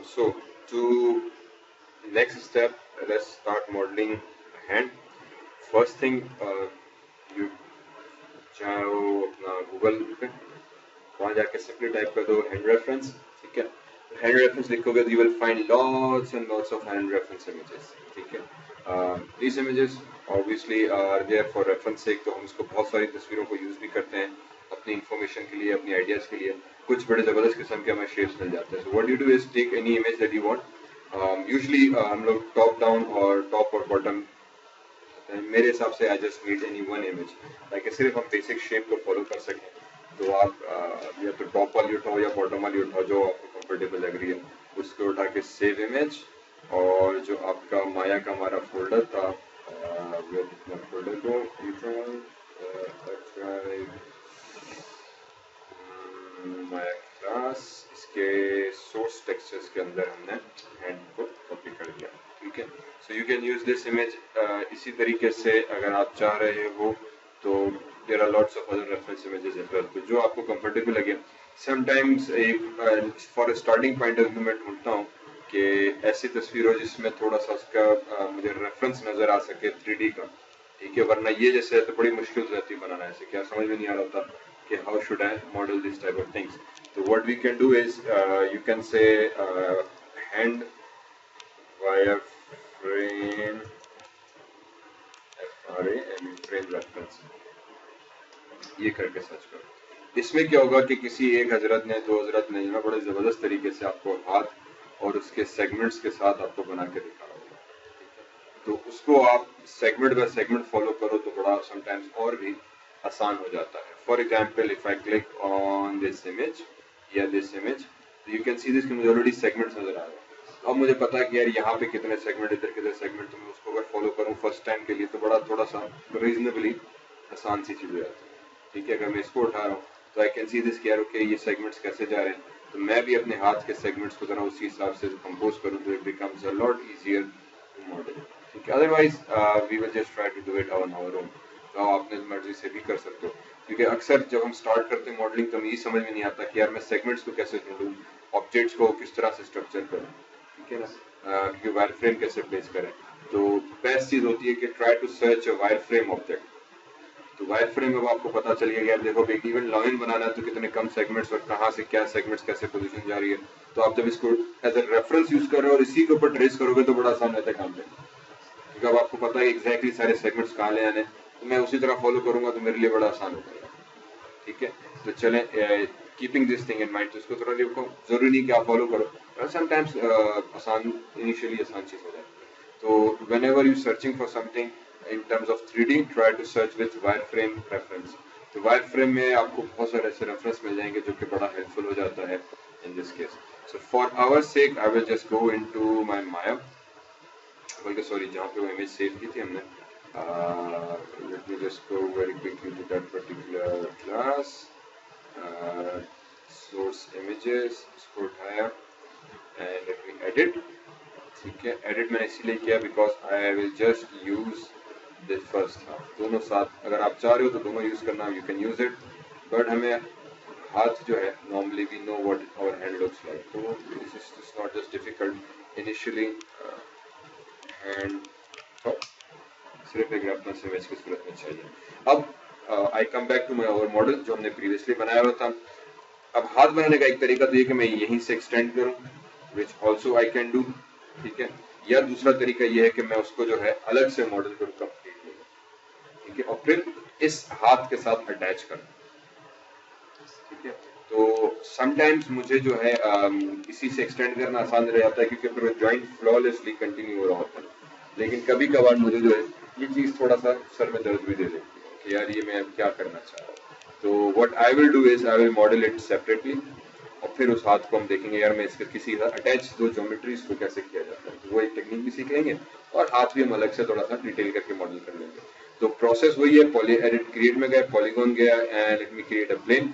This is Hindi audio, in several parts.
So to next step, let's start modeling a hand. First thing, you जाओ अपना गूगल पे, वहाँ जाके सिंपली टाइप कर दो हैंड रेफरेंस, ठीक है। हैंड रेफरेंस लिखोगे तो you will find lots and lots of hand reference images, ठीक है। These images obviously are there for reference sake, तो हम इसको बहुत सारी तस्वीरों को यूज भी करते हैं अपनी इंफॉर्मेशन के लिए, अपनी आइडियाज के लिए। कुछ बड़े जबरदस्त किस्म के हमें शेप्स मिल जाते हैं। So what you do is take any image that you want. Usually हम लोग टॉप डाउन और टॉप और बॉटम, मेरे हिसाब से I just need any one image, ताकि सिर्फ हम बेसिक शेप को फॉलो कर सकें। तो आप या तो टॉप वाली उठाओ या बॉटम वाली उठाओ, जो आपको कंफर्टेबल लग रही है, उसको उठा के सेव इमेज। और जो आपका माया का हमारा फोल्डर था, फोल्डर को माया क्लास, इसके सोर्स टेक्सचर्स के अंदर हमने हैंड को कॉपी कर दिया, ठीक है। So you can use this image इसी तरीके से अगर आप चाह रहे हो तो there are lots of other reference images as well, तो जो आपको कंफर्टेबल लगे। समटाइम्स एक for starting point of view मैं ढूंढता हूँ कि ऐसी तस्वीर हो जिसमें थोड़ा सा उसका मुझे रेफरेंस नजर आ सके 3D का, ठीक है। वरना ये जैसे है तो बड़ी मुश्किल रहती है बनाना, ऐसे क्या समझ में नहीं आ रहा था कि how should I model this type of things. तो what we can do is you can say hand wire frame frame reference, ये करके सर्च करो। इसमें क्या होगा कि किसी एक हजरत ने, दो हजरत ने ना बड़े जबरदस्त तरीके से आपको हाथ और उसके सेगमेंट्स के साथ आपको बना के दिखाया होगा, तो उसको आप सेगमेंट बाय सेगमेंट फॉलो करो तो बड़ा समटाइम्स और भी आसान हो जाता है। For example if I click on this image या this image, you can see this कि मुझे ऑलरेडी सेगमेंट्स नजर आ रहे हैं। अब मुझे पता है कि यार यहाँ पे कितने सेगमेंट, इधर कितने सेगमेंट, तो मैं उसको अगर फॉलो करूँ फर्स्ट टाइम के लिए तो बड़ा थोड़ा सा रीजनेबली आसान सी चीज हो जाती है, ठीक है। अगर मैं इसको उठा रहा हूँ तो आई कैन सी दिस कि यार ओके ये सेगमेंट्स कैसे जा रहे हैं, तो मैं भी अपने हाथ के सेगमेंट्स को जरा उसी हिसाब से कंपोज करूँ तो it becomes a lot easier to model, ठीक है। Otherwise we will just try to do it on our own, तो आप अपने मर्जी से भी कर सकते हो, क्योंकि अक्सर जब हम स्टार्ट करते हैं मॉडलिंग तो हमें ये समझ में नहीं आता कि यार मैं सेगमेंट्स को कैसे ढूंढूं, ऑब्जेक्ट्स को किस तरह से स्ट्रक्चर करूं, ठीक है ना, कि वायर फ्रेम कैसे प्लेस करें। तो बेस्ट चीज होती है कि try to search a wire frame object. तो वायर फ्रेम अब आपको पता चल गया, देखो इवन लाइन बनाना है तो कितने कम सेगमेंट्स और कहाँ से क्या सेगमेंट्स कैसे पोजीशन जा रही है। तो आप जब इसको एज ए रेफरेंस यूज कर रहे हो और इसी के ऊपर ट्रेस करोगे तो बड़ा आसान रहता है काम में, क्योंकि अब आपको पता है एग्जैक्टली सारे सेगमेंट्स कहाँ ले आने, तो मैं उसी तरह फॉलो करूंगा तो मेरे लिए बड़ा आसान हो जाएगा, ठीक है। तो चलें keeping this thing in mind, तो इसको थोड़ा देखो, जरूरी नहीं कि आप फॉलो करो, समटाइम्स आसान इनिशियली आसान चीज हो जाती है। तो whenever you searching for something in terms of 3D, try to search with wireframe reference। तो wireframe में आपको बहुत सारे ऐसे रेफरेंस मिल जाएंगे जो कि बड़ा हेल्पफुल हो जाता है in this case। So for our sake I will just go into my Maya, बल्कि सॉरी जहाँ पे वो इमेज सेव की थी हमने, let me just go very quickly to that particular class, source images, इसको उठाया and let me edit, ठीक है। एडिट मैंने इसीलिए किया because I will just use this first half, दोनों साथ अगर आप चाह रहे हो तो दोनों यूज करना, you can use it, but हमें हाथ जो है normally we know what our hand looks like, तो this is not just difficult initially hand, सिर्फ एक रेफरेंस इमेज की सूरत में चाहिए। अब I come back to my our model जो हमने प्रीवियसली बनाया हुआ था। अब हाथ बनाने का एक तरीका तो ये कि मैं यहीं से एक्सटेंड करूं, which also I can do, ठीक है। या दूसरा तरीका ये है कि मैं उसको जो है अलग से मॉडल करूं कंप्लीटली, ठीक है, और फिर इस हाथ के साथ अटैच करूं, ठीक है। तो समटाइम्स मुझे जो है इसी से एक्सटेंड करना आसान रह जाता है क्योंकि फिर ज्वाइंट फ्लॉलेसली कंटिन्यू हो रहा होता है, लेकिन कभी कभार मुझे जो है ये चीज थोड़ा सा सर में दर्द भी दे देती है कि यार ये मैं क्या करना चाह रहा हूँ। तो what I will do is I will model it separately, और फिर उस हाथ को हम देखेंगे यार मैं इसके किसी अटैच दो ज्योमेट्रीज को कैसे किया जाता है, तो वो एक टेक्निक भी सीख लेंगे और हाथ भी हम अलग से थोड़ा सा डिटेल करके मॉडल कर लेंगे। तो प्रोसेस वही है, पॉली एडिट क्रिएट में गए, पॉलीगॉन गया and let me create a plane,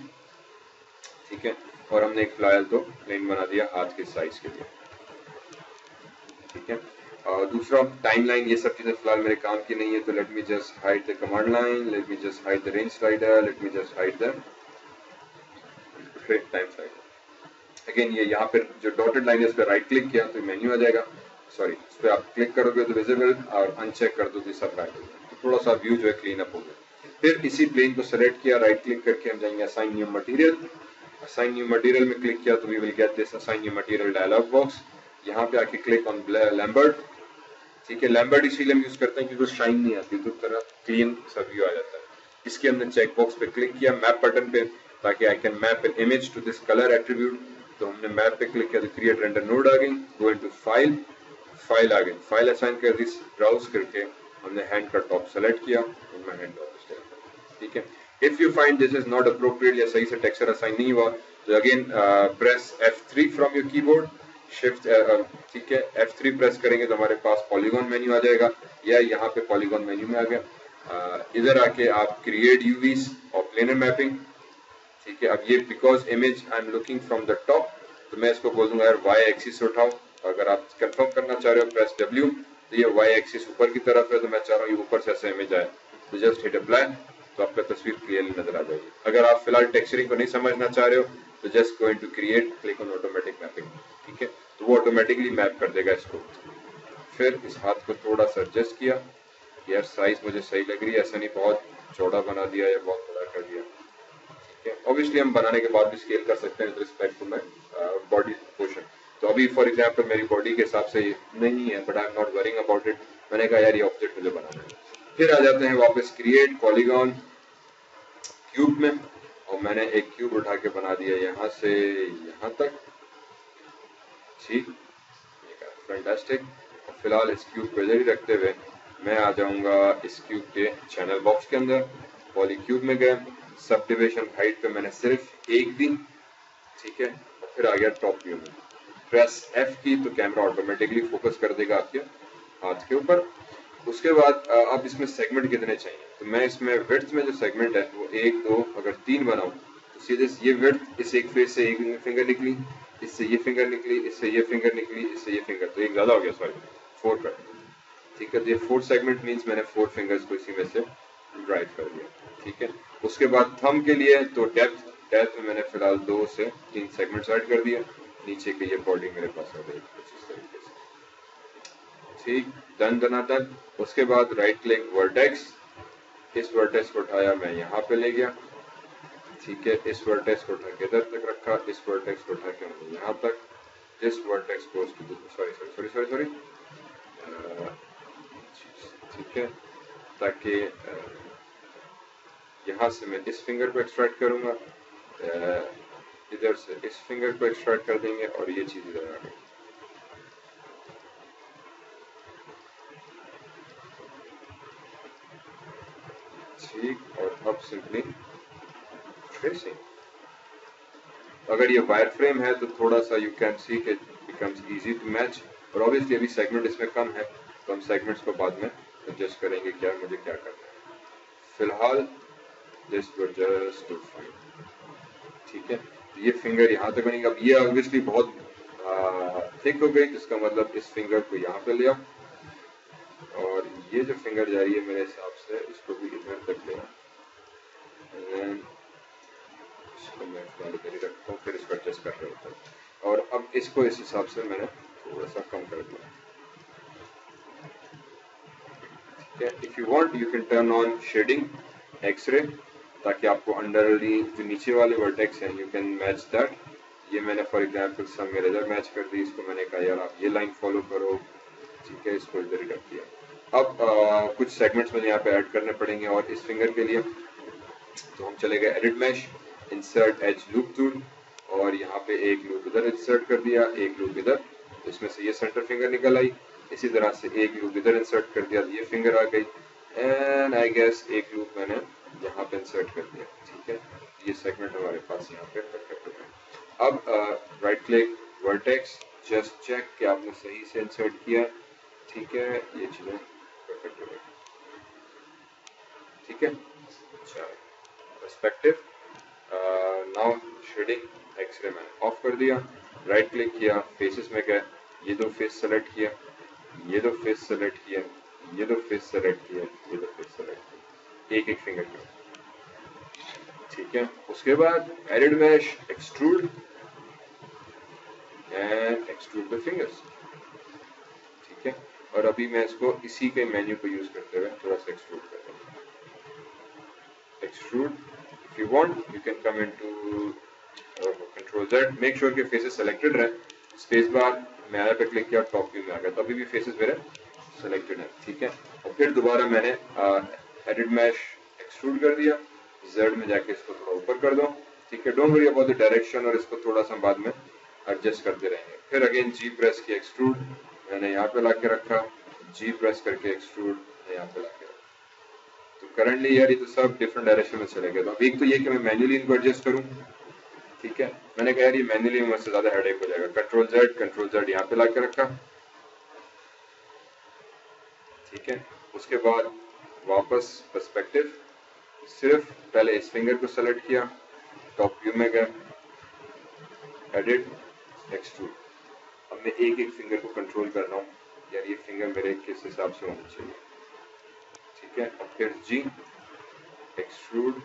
ठीक है, और हमने एक फिलहाल तो प्लेन बना दिया हाथ के साइज के लिए, ठीक है। और दूसरा टाइमलाइन, ये सब चीजें फिलहाल मेरे काम की नहीं है, तो let me just hide the command line, let me just hide the range slider, let me just hide the time slider, again ये यहाँ पे जो डॉटेड लाइन है उस पर राइट क्लिक किया तो मेन्यू आ जाएगा, सॉरी उस पर आप क्लिक करोगे तो विजिबल और अनचेक कर दो तो सब राइट हो जाएगा, तो थोड़ा सा व्यू जो है क्लीन अप हो गया। फिर इसी प्लेन को सेलेक्ट किया, राइट क्लिक करके हम जाएंगे assign new material, assign new material में क्लिक किया तो we will get this assign new material dialog box. यहाँ पे आके क्लिक ऑन लैम्बर्ट, ठीक है, लैम्बर्ट इसीलिए हम यूज करते हैं क्योंकि शाइन नहीं आती तो तरह क्लीन सा व्यू आ जाता है। इसके हमने चेक बॉक्स पे क्लिक किया मैप बटन पे ताकि I can map an image to this colour attribute, तो हमने मैप पे क्लिक किया तो क्रिएट रेंडर नोड आ गई, गो इनटू फाइल, फाइल आ गई, फाइल असाइन कर दी, ब्राउज करके हमने हैंड का टॉप सेलेक्ट किया और मैं हैंड टॉप, ठीक है। If you find this is not appropriate या सही से टेक्सचर असाइन नहीं हुआ तो again press F3 from your keyboard, shift, ठीक है, F3 प्रेस करेंगे तो हमारे पास पॉलीगॉन मेन्यू आ जाएगा, या यहाँ पे पॉलीगॉन मेन्यू में आ गया। इधर आके आप क्रिएट यूवीज और प्लेनर मैपिंग, ठीक है। अब ये because image I am looking from the top तो मैं इसको बोल दूंगा यार वाई एक्सिस उठाओ, अगर आप कंफर्म करना चाह रहे हो प्रेस W, तो ये वाई एक्सिस ऊपर की तरफ है तो मैं चाह रहा हूँ ये ऊपर से ऐसा इमेज आए, तो जस्ट हिट अप्लाई तो आपका तस्वीर क्लियरली नजर आ जाएगी। अगर आप फिलहाल टेक्सचरिंग को नहीं समझना चाह रहे हो तो just going to create, click on automatic mapping, ठीक है, तो वो ऑटोमेटिकली मैप कर देगा इसको। फिर इस हाथ को थोड़ा सा एडजस्ट किया, यार साइज मुझे सही लग रही है, ऐसा नहीं बहुत चौड़ा बना दिया या बहुत बड़ा कर दिया, ठीक है। ऑब्वियसली हम बनाने के बाद भी स्केल कर सकते हैं with respect to my body portion, तो अभी फॉर एग्जांपल मेरी बॉडी के हिसाब से नहीं है but I am not worrying about it, मैंने कहा यार ये ऑब्जेक्ट मुझे बनाना है। फिर आ जाते हैं वापस क्रिएट पॉलीगॉन क्यूब में, और मैंने एक क्यूब उठा के बना दिया यहाँ से यहाँ तक, ठीक, फैंटास्टिक। फिलहाल इस क्यूब को इधर ही रखते हुए मैं आ जाऊंगा इस क्यूब के चैनल बॉक्स के अंदर, पॉली क्यूब में गए, सब डिविजन हाइट पे मैंने सिर्फ एक दी, ठीक है, और फिर आ गया टॉप व्यू में, प्रेस F की तो कैमरा ऑटोमेटिकली फोकस कर देगा आपके हाथ के ऊपर। उसके बाद अब इसमें सेगमेंट कितने चाहिए, तो मैं इसमें विड्थ में जो सेगमेंट है वो 1 2 अगर 3 बनाऊं तो सीधे ये विड्थ इस एक फेस से एक फिंगर निकली, इससे ये फिंगर निकली, इससे ये फिंगर निकली, इससे ये फिंगर, तो एक ज्यादा हो गया, सॉरी 4 कर, ठीक है। तो ये 4 सेगमेंट मीन्स मैंने 4 फिंगर्स को इसी में से ड्राइव कर दिया, ठीक है। उसके बाद थंब के लिए तो डेप्थ में मैंने फिलहाल 2 से 3 सेगमेंट ऐड कर दिया, नीचे के ये बॉडी मेरे पास आ गई कुछ इस तरीके से, ठीक, डन दनादन। उसके बाद राइट क्लिक वर्टेक्स, इस वर्टेक्स को उठाया मैं यहाँ पे ले गया, ठीक है, इस वर्टेक्स को उठा के इधर तक रखा, इस वर्टेक्स को उठा के मैंने यहाँ तक, इस वर्टेक्स को सॉरी ठीक है, ताकि यहाँ से मैं इस फिंगर को एक्सट्रैक्ट करूंगा, इधर से इस फिंगर को एक्सट्रैक्ट कर देंगे और ये चीज इधर आ गई, ठीक। और अब सिंपली ट्रेसिंग, अगर ये वायर फ्रेम है तो थोड़ा सा you can see it becomes easy to match, और ऑब्वियसली अभी सेगमेंट इसमें कम है तो हम सेगमेंट्स को बाद में एडजस्ट करेंगे क्या मुझे क्या करना है। फिलहाल this will just to fine, ठीक है, ये फिंगर यहाँ तक बनेगा। अब ये ऑब्वियसली बहुत थिक हो गई, जिसका मतलब इस फिंगर को यहाँ पे ले आओ, और ये जो फिंगर जा रही है मेरे हिसाब से इसको भी इधर तक लेना, इसको मैं फिलहाल इधर ही रखता हूँ, फिर इसको एडजस्ट कर रहा होता हूँ, और अब इसको इस हिसाब से मैंने थोड़ा सा कम कर दिया, ठीक है। If you want you can turn on shading X-ray, ताकि आपको अंडरली जो नीचे वाले वर्टेक्स हैं यू कैन मैच दैट। ये मैंने फॉर एग्जांपल सब मेरे इधर मैच कर दी, इसको मैंने कहा यार आप ये लाइन फॉलो करो, ठीक है, इसको इधर ही रख दिया। अब कुछ सेगमेंट्स मुझे यहाँ पे ऐड करने पड़ेंगे, और इस फिंगर के लिए तो हम चले गए edit mesh, insert edge loop tool, और यहाँ पे एक लूप इधर इंसर्ट कर दिया, एक लूप इधर, तो इसमें से ये सेंटर फिंगर निकल आई, इसी तरह से एक लूप इधर इंसर्ट कर दिया, ये फिंगर आ गई, एंड आई गेस एक लूप मैंने यहाँ पे इंसर्ट कर दिया, ठीक है। ये सेगमेंट हमारे पास यहाँ पे परफेक्ट हो गया। अब right click vertex, just check कि आपने सही से इंसर्ट किया, ठीक है, ये चीजें परफेक्ट हो गई, ठीक है। अच्छा, पर्सपेक्टिव, नाउ शेडिंग एक्सरे मैंने ऑफ कर दिया, राइट क्लिक किया, फेसेस में गए, ये दो फेस सेलेक्ट किया, ये दो फेस सेलेक्ट किया, ये दो फेस सेलेक्ट किया, ये दो फेस सेलेक्ट किया, एक एक फिंगर किया, ठीक है। उसके बाद edit mesh extrude, and extrude the fingers. ठीक है, और अभी मैं इसको इसी के मेन्यू को यूज करते हुए थोड़ा सा एक्सट्रूड कर दूंगा। Extrude, if you want you can come into control Z, make sure कि फेसेस सेलेक्टेड रहे। स्पेस बार मैं आया पे क्लिक किया, टॉप व्यू में आ गया, तो अभी भी फेसेस मेरे सेलेक्टेड है। ठीक है, और फिर दोबारा मैंने एडिट मैश एक्सट्रूड कर दिया, जेड में जाके इसको थोड़ा ऊपर कर दो। ठीक है, don't worry about the direction, और इसको थोड़ा सा बाद में एडजस्ट करते रहेंगे। फिर अगेन जी प्रेस किया, एक्सट्रूड मैंने यहाँ पे लाके रखा, जी प्रेस करके एक्सट्रूड यहाँ पे लाके रखा। तो करंटली यार ये तो सब डिफरेंट डायरेक्शन में चले गए। तो अब एक तो ये कि मैं मैन्युअली इनको एडजस्ट करूँ। ठीक है, मैंने कहा यार ये मैन्युअली में मुझसे ज्यादा हेडेक हो जाएगा। कंट्रोल जेड यहाँ पे लाके रखा। ठीक है, उसके बाद वापस पर्सपेक्टिव, सिर्फ पहले इस फिंगर को सेलेक्ट किया, टॉप व्यू में गया, एडिट एक्सट्रूड। अब मैं एक एक फिंगर को कंट्रोल कर रहा हूँ, यार ये फिंगर मेरे किस हिसाब से होना चाहिए। ठीक है, अब फिर जी एक्सट्रूड,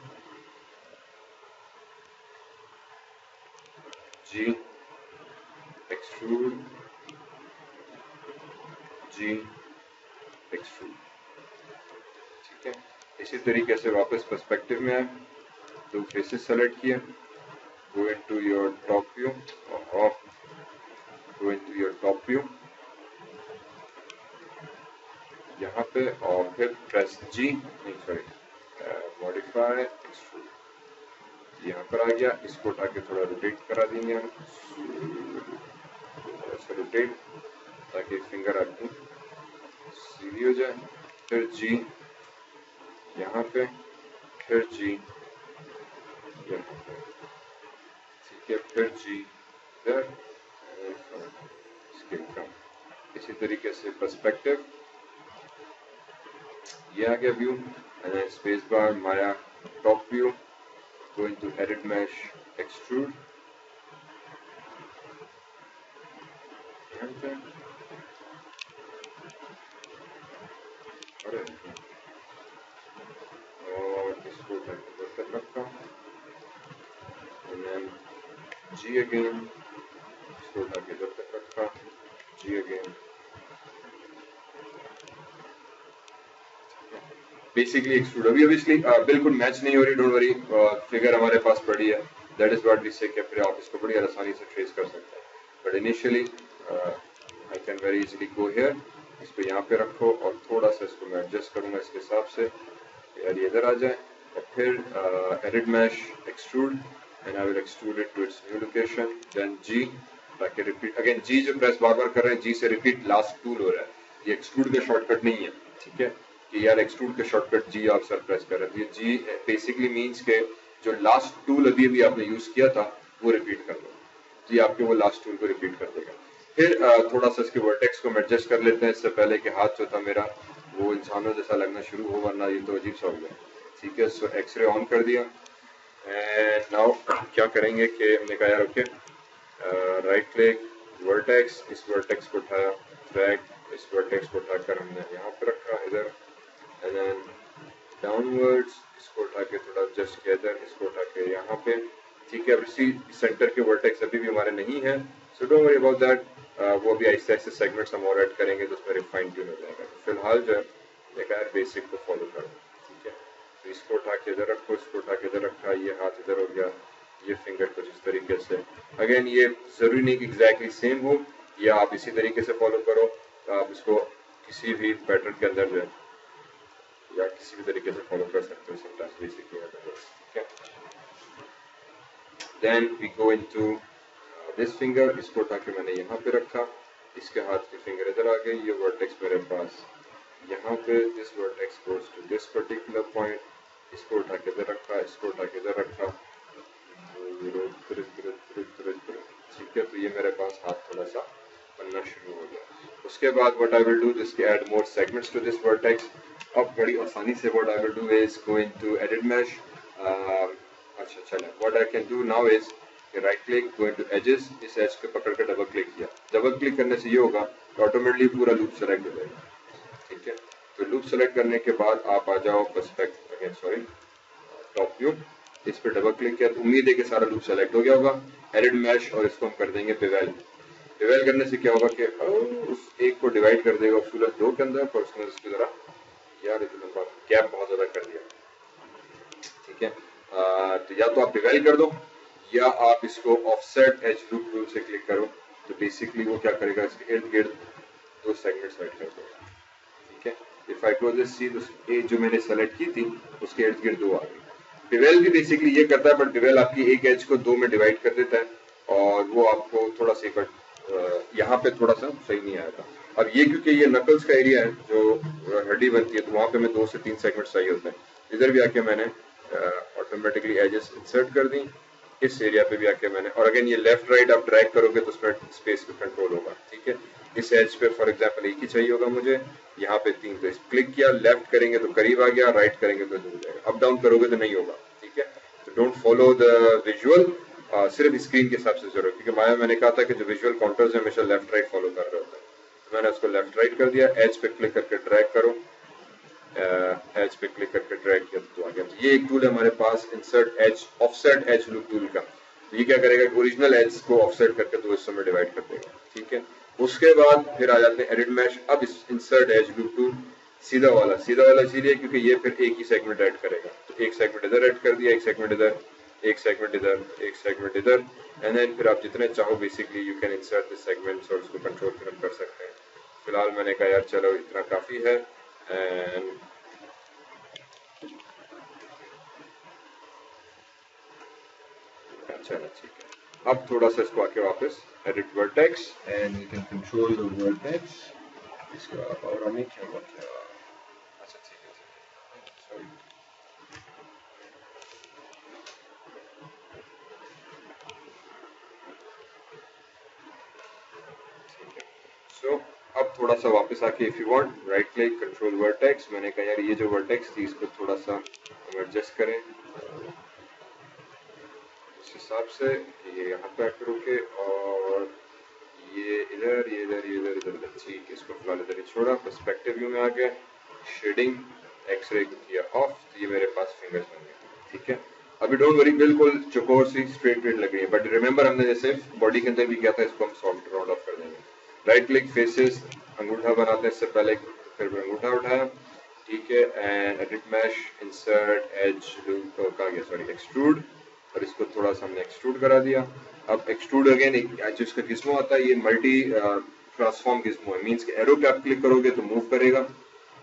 जी एक्सट्रूड, जी एक्सट्रूड। ठीक है, इसी तरीके से वापस पर्सपेक्टिव में आए, दो फेसेस सेलेक्ट किए, go into your top view, or go into your top view यहाँ पे, और फिर प्रेस जी, नहीं सॉरी मॉडिफाई एक्सट्रूड, यहाँ पर आ गया। इसको उठा के थोड़ा रोटेट करा देंगे हम, थोड़ा सा रोटेट, ताकि फिंगर आपकी सीधी हो जाए। फिर जी यहाँ पे, फिर जी यहाँ पे। ठीक है, फिर जी इधर, इसी तरीके से पर्सपेक्टिव, ये आ गया view, and then space bar Maya top view, go into edit mesh extrude, और इसको ऊपर तक रखा, and then G again, इसको उठा के इधर तक रखा, G again। बेसिकली एक्सट्रूड अभी ऑब्वियसली बिल्कुल मैच नहीं हो रही, डोंट वरी, फिगर हमारे पास पड़ी है, दैट इज व्हाट वी से कि फिर आप इसको बड़ी आसानी से ट्रेस कर सकते हैं। But initially I can very easily go here, इसको यहाँ पे रखो और थोड़ा सा इसको मैं एडजस्ट करूंगा इसके हिसाब से, यार ये इधर आ जाए, और फिर edit mesh extrude, and I will extrude it to its new location, then G, ताकि रिपीट अगेन जी जो प्रेस बार बार कर रहे हैं, जी से रिपीट लास्ट टूल हो रहा है, ये एक्सट्रूड का शॉर्टकट नहीं है। ठीक है, कि यार एक्सट्रूड के शॉर्टकट जी आप सर प्रेस कर रहे थे, जी बेसिकली मींस के जो लास्ट टूल अभी अभी आपने यूज किया था वो रिपीट कर लो, जी आपके वो लास्ट टूल को रिपीट कर देगा। फिर थोड़ा सा इसके वर्टेक्स को हम एडजस्ट कर लेते हैं, इससे पहले कि हाथ जो था मेरा वो इंसानों जैसा लगना शुरू हो, वरना ये तो अजीब सा हो गया। ठीक है, सो एक्सरे ऑन कर दिया, एंड नाउ क्या करेंगे कि हमने कहा यार ओके, राइट क्लिक वर्टेक्स, इस वर्टेक्स को उठाया, ड्रैग, इस वर्टेक्स को उठाकर हमने यहाँ पर रखा इधर, and then downwards, इसको उठा के थोड़ा एडजस्ट किया इधर, इसको उठा के यहाँ पे। ठीक है, अब इसी सेंटर के वर्टेक्स अभी भी हमारे नहीं है, so don't worry about that, वो भी ऐसे ऐसे सेगमेंट्स हम और ऐड करेंगे तो उसमें रिफाइन ट्यून हो जाएगा। फिलहाल जो है देखा यार बेसिक को फॉलो करो। ठीक है, तो इसको उठा के इधर रखो, इसको उठा के इधर रखा, ये हाथ इधर हो गया, ये फिंगर कुछ इस तरीके से। अगेन ये जरूरी नहीं कि एग्जैक्टली सेम हो, या आप इसी तरीके से फॉलो करो, तो आप इसको किसी भी पैटर्न के अंदर जो है या किसी भी तरीके से फॉलो कर सकते हो, समटाइम्स बेसिकली। ठीक है, then we go into this finger, इसको उठा के मैंने यहाँ पे रखा, इसके हाथ की फिंगर इधर आ गई, ये वर्टेक्स मेरे पास यहाँ पे, this vertex goes to this particular point, इसको उठा के इधर रखा, इसको उठा के इधर रखा, ठीक है, तो ये मेरे पास हाथ थोड़ा सा बनना शुरू हो गया। उसके बाद what I will do, this add more segments to this vertex. अब बड़ी आसानी से what I will do is go into edit mesh, अच्छा चलें, what I can do now is right click, go into edges, इस एज पे पकड़ कर डबल क्लिक किया, डबल क्लिक करने से ये होगा तो ऑटोमेटिकली पूरा लूप सेलेक्ट हो जाएगा। ठीक है, तो लूप सेलेक्ट करने के बाद आप आ जाओ perspective, again sorry top view, इस पे डबल क्लिक किया तो उम्मीद है कि सारा लूप सेलेक्ट हो गया होगा, एडिट मैश, और इसको हम कर देंगे बेवेल। डिवाइड करने से क्या होगा कि उस एक को डिवाइड कर देगा फुलर 2 के अंदर, पर उसने उसकी जरा यार इतना लंबा गैप बहुत ज्यादा कर दिया, ठीक है। तो या तो आप डिवाइड कर दो या आप इसको ऑफसेट एज लूप टूल से क्लिक करो, तो बेसिकली वो क्या करेगा, इसके इर्द गिर्द 2 सेगमेंट्स ऐड कर देगा, ठीक है। इफ आई क्लोज दिस, सी ए जो मैंने सेलेक्ट की थी उसके इर्द गिर्द 2 आ गई। डिवेल भी बेसिकली ये करता है, बट डिवेल आपकी एक एज को 2 में डिवाइड कर देता है और वो आपको थोड़ा सा कट यहाँ पे थोड़ा सा सही नहीं आया था। अब ये क्योंकि ये नकल्स का एरिया है जो हड्डी बनती है, तो वहां पे मैं 2 से 3 सेगमेंट चाहिए होते हैं। इधर भी आके मैंने ऑटोमेटिकली एजेस इंसर्ट कर दी, इस एरिया पे भी आके मैंने, और अगेन ये लेफ्ट राइट आप ड्रैग करोगे तो उसमें स्पेस पे कंट्रोल होगा, ठीक है। इस एज पे फॉर एग्जांपल एक ही चाहिए होगा मुझे, यहाँ पे 3 पे क्लिक किया, लेफ्ट करेंगे तो करीब आ गया, राइट करेंगे तो दूर जाएगा, अप डाउन करोगे तो नहीं होगा, ठीक है। तो डोंट फॉलो द विजुअल, सिर्फ स्क्रीन के हिसाब से जरूर, क्योंकि मैंने कहा था कि जो विजुअल काउंटर्स है हमेशा लेफ्ट राइट फॉलो कर रहे होते हैं, तो मैंने उसको लेफ्ट राइट कर दिया। एज पे क्लिक करके ड्रैग करो, एज पे क्लिक करके ड्रैग किया तो आ गया। तो ये एक टूल है हमारे पास, insert edge, offset edge loop tool का। तो ये क्या करेगा, ओरिजिनल एज को ऑफसेट करके 2 हिस्सों में डिवाइड कर देगा, ठीक है। उसके बाद फिर आ जाते हैं एडिट मैश। अब इंसर्ट एज लूप टूल सीधा वाला इसीलिए क्योंकि ये फिर एक ही सेगमेंट ऐड करेगा, तो एक सेगमेंट इधर ऐड कर दिया, एक सेगमेंट इधर, एक सेगमेंट इधर, एक सेगमेंट इधर, एंड देन फिर आप जितने चाहो basically you can insert this segments और उसको कंट्रोल फिर हम कर सकते हैं। फिलहाल मैंने कहा यार चलो इतना काफी है, एंड चलो ठीक है। अब थोड़ा सा इसको आके वापस edit vertex and you can control the vertex, इसका और हमें क्या हुआ क्या, अच्छा ठीक है सॉरी, सो अब थोड़ा सा वापस आके if you want right click control vertex, मैंने कहा यार ये जो वर्टेक्स थी इसको थोड़ा सा हम एडजस्ट करें उस हिसाब से, ये यहाँ पे आके रुके और ये इधर, ये इधर, ये इधर, इधर, ठीक है। इसको फिलहाल इधर ही छोड़ा, पर्सपेक्टिव व्यू में आ गया, शेडिंग एक्सरे किया ऑफ, तो ये मेरे पास फिंगर्स बन गए, ठीक है। अभी डोंट वरी, बिल्कुल चौकोर सी स्ट्रेट लग रही है, बट रिमेंबर हमने जैसे बॉडी के अंदर भी किया था, इसको हम सॉफ्ट राउंड ऑफ कर देंगे। राइट क्लिक फेसेस, अंगूठा बनाते हैं इससे पहले, फिर अंगूठा उठाया, ठीक है, and edit mesh, insert edge loop का गया, सॉरी एक्सट्रूड, और इसको थोड़ा सा हमने एक्सट्रूड करा दिया। अब एक्सट्रूड अगेन जो इसका गिज्मो आता है ये मल्टी ट्रांसफॉर्म गिज्मो है, मींस कि एरो पे आप क्लिक करोगे तो मूव करेगा,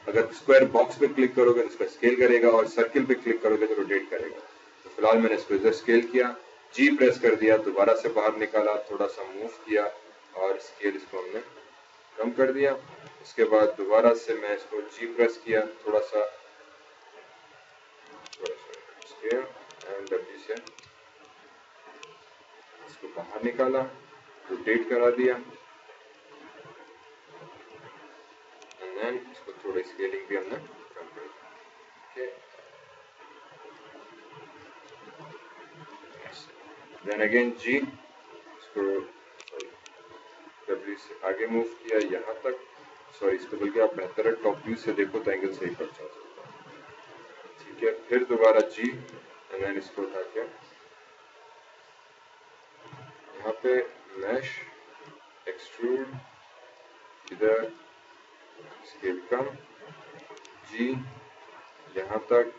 अगर स्क्वायर बॉक्स पे क्लिक करोगे तो इसका स्केल करेगा, और सर्किल पे क्लिक करोगे तो रोटेट करेगा। तो फिलहाल मैंने इसको इधर स्केल किया, जी प्रेस कर दिया, दोबारा से बाहर निकाला, थोड़ा सा मूव किया और स्केल इसको हमने कम कर दिया। उसके बाद दोबारा से मैं इसको जी प्रेस किया, थोड़ा सा स्केल एंड डब्ल्यू से इसको बाहर निकाला, रोटेट करा दिया, एंड देन इसको थोड़ी स्केलिंग भी हमने कम कर दी, देन अगेन जी, इसको डब्ल्यू से आगे मूव किया यहाँ तक, सॉरी इसको बल्कि आप बेहतर है टॉप व्यू से देखो तो एंगल सही पड़ जाता है, ठीक है। फिर दोबारा जी, एंड देन इसको उठा के यहाँ पे मैश, एक्सट्रूड, इधर स्केल कम, जी यहाँ तक,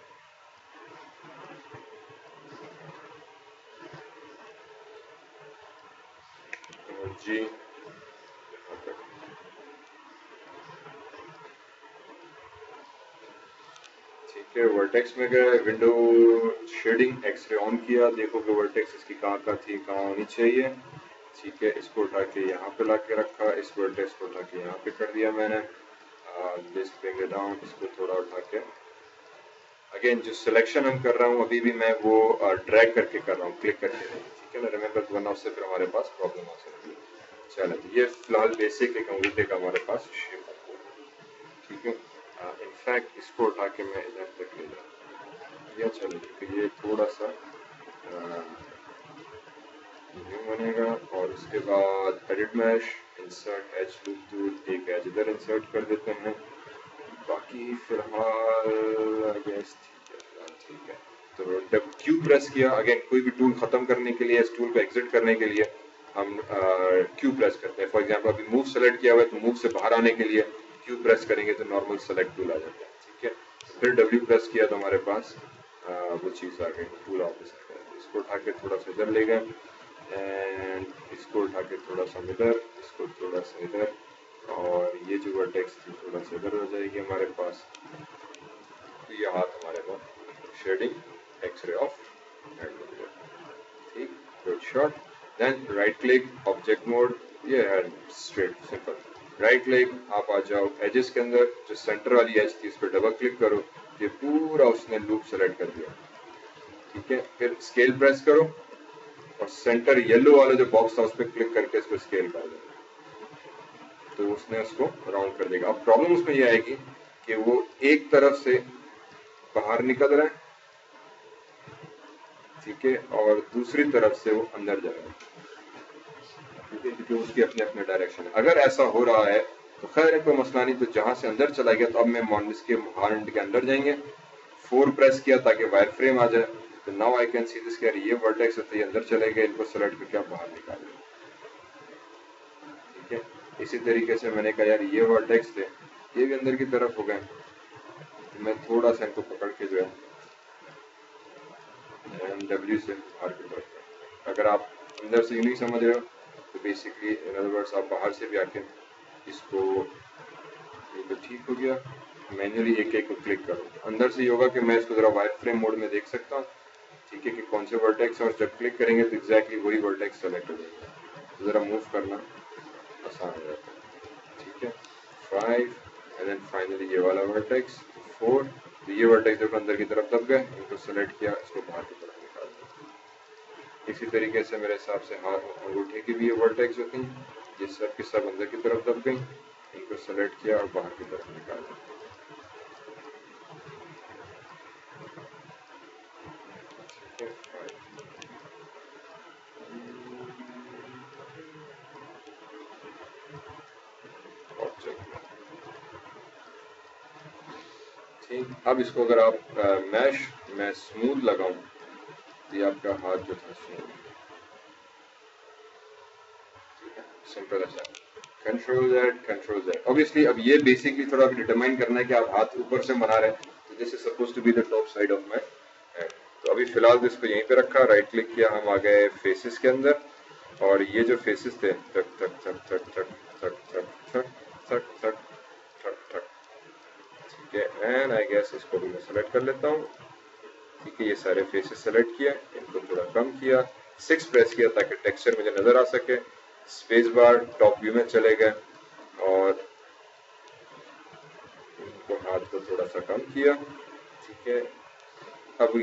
और जी यहाँ तक, ठीक है। वर्टेक्स में गए, विंडो शेडिंग एक्सरे ऑन किया, देखो कि वर्टेक्स इसकी कहाँ थी, कहाँ होनी चाहिए, ठीक है। इसको उठा के यहाँ पे ला के रखा, इस वर्टेक्स को उठा के यहाँ पे कर दिया मैंने, दिस ब्रिंग इट डाउन, इसको थोड़ा उठा के, अगेन जो सिलेक्शन हम कर रहा हूँ अभी भी मैं वो ड्रैग करके कर रहा हूँ, क्लिक करके नहीं, ठीक है ना, रिमेंबर वरना उससे फिर हमारे पास प्रॉब्लम आ सकती है। चलो ये फिलहाल बेसिक एक अंगूठे का हमारे पास शेप है, ठीक है। इनफैक्ट इसको उठा के मैं इधर तक ले जाऊँ या चलो, क्योंकि ये थोड़ा सा न्यू बनेगा, और उसके बाद edit mesh, insert edge loop tool, एक एज इधर इंसर्ट कर देते हैं, बाकी फिलहाल आई गेस ठीक है। तो जब क्यू प्रेस किया, अगेन कोई भी टूल खत्म करने के लिए, इस टूल को एग्जिट करने के लिए हम क्यू प्रेस करते हैं। फॉर एग्जांपल अभी मूव सेलेक्ट किया हुआ है तो मूव से बाहर आने के लिए क्यू प्रेस करेंगे तो नॉर्मल सेलेक्ट टूल आ जाता है, ठीक है। फिर डब्ल्यू प्रेस किया तो हमारे पास वो चीज़ आ गई, टूल ऑफिस। इसको उठा के थोड़ा सा इधर ले गए एंड इसको उठा के थोड़ा सा इधर, इसको थोड़ा सा इधर, और ये जो वर्टेक्स थी थोड़ा सा इधर हो जाएगी हमारे पास। तो ये हाथ हमारे पास शेडिंग एक्सरे ऑफ हैंड हो गया, ठीक, good shot. Then right click object mode, ये है स्ट्रेट सिंपल। राइट क्लिक, आप आ जाओ एजेस के अंदर, जो सेंटर वाली एज थी इस पर डबल क्लिक करो, ये पूरा उसने लूप सेलेक्ट कर दिया, ठीक है। फिर स्केल प्रेस करो और सेंटर येलो वाला जो बॉक्स था उस पर क्लिक करके इसको स्केल कर दो, तो उसने उसको राउंड कर देगा। अब प्रॉब्लम उसमें यह आएगी कि वो एक तरफ से बाहर निकल रहा है, ठीक है, और दूसरी तरफ से वो अंदर जा रहा है, ठीक है, क्योंकि उसकी अपने अपने डायरेक्शन है। अगर ऐसा हो रहा है तो खैर है, कोई मसला नहीं। तो जहां से अंदर चला गया तो अब मैं मॉनिटर के हैंड के अंदर जाएंगे, 4 प्रेस किया ताकि वायर फ्रेम आ जाए। तो now I can see this, कह रही ये वर्टेक्स होते अंदर चले गए, इनको सेलेक्ट करके आप बाहर निकाल, ठीक है। इसी तरीके से मैंने कहा यार ये वर्टेक्स थे, ये भी अंदर की तरफ हो गए, तो मैं थोड़ा सा इनको पकड़ के जो है डब्ल्यू से बाहर की तरफ। अगर आप अंदर से नहीं समझ रहे हो तो बेसिकली इन अदर वर्ड्स आप बाहर से भी आके इसको, ये तो ठीक हो गया, मैन्युअली एक एक को क्लिक करो। अंदर से ये होगा कि मैं इसको जरा वायर फ्रेम मोड में देख सकता हूँ, ठीक है, कि कौन से वर्टेक्स, और जब क्लिक करेंगे तो एग्जैक्टली वही वर्टेक्स सेलेक्ट हो जाएगा, तो जरा मूव करना आसान हो जाता है, ठीक है। 5 एंड देन फाइनली ये वाला वर्टेक्स 4, तो ये वर्टेक्स जब अंदर की तरफ दब गए, इनको सेलेक्ट किया, इसको बाहर की तरफ निकाल दिया। इसी तरीके से मेरे हिसाब से हाथ अंगूठे की भी ये वर्टेक्स होती हैं, ये सब की सब अंदर की तरफ दब गई, इनको सेलेक्ट किया और बाहर की तरफ निकाल दिया। ठीक, अब इसको अगर आप मैश मैं स्मूथ लगाऊं तो ये आपका हाथ जो था स्मूथ, ठीक है, सिंपल ऐसा। Control Z। ऑब्वियसली अब ये बेसिकली थोड़ा डिटरमाइन करना है कि आप हाथ ऊपर से बना रहे हैं, तो this is suppose to be the top side of my hand. तो अभी फिलहाल इसको यहीं पे रखा, राइट क्लिक किया, हम आ गए फेसेस के अंदर, और ये जो फेसेस थे टक टक टक टक टक टक टक टक टक टक टक टक, ठीक है। एंड आई गेस इसको भी मैं सेलेक्ट कर लेता हूँ, ठीक है। ये सारे फेसेस सेलेक्ट किया, इनको थोड़ा कम किया, 6 प्रेस किया ताकि टेक्सचर मुझे नजर आ सके, स्पेस बार टॉप व्यू में चले गए और इनको हाथ को थोड़ा सा कम किया, ठीक है। अब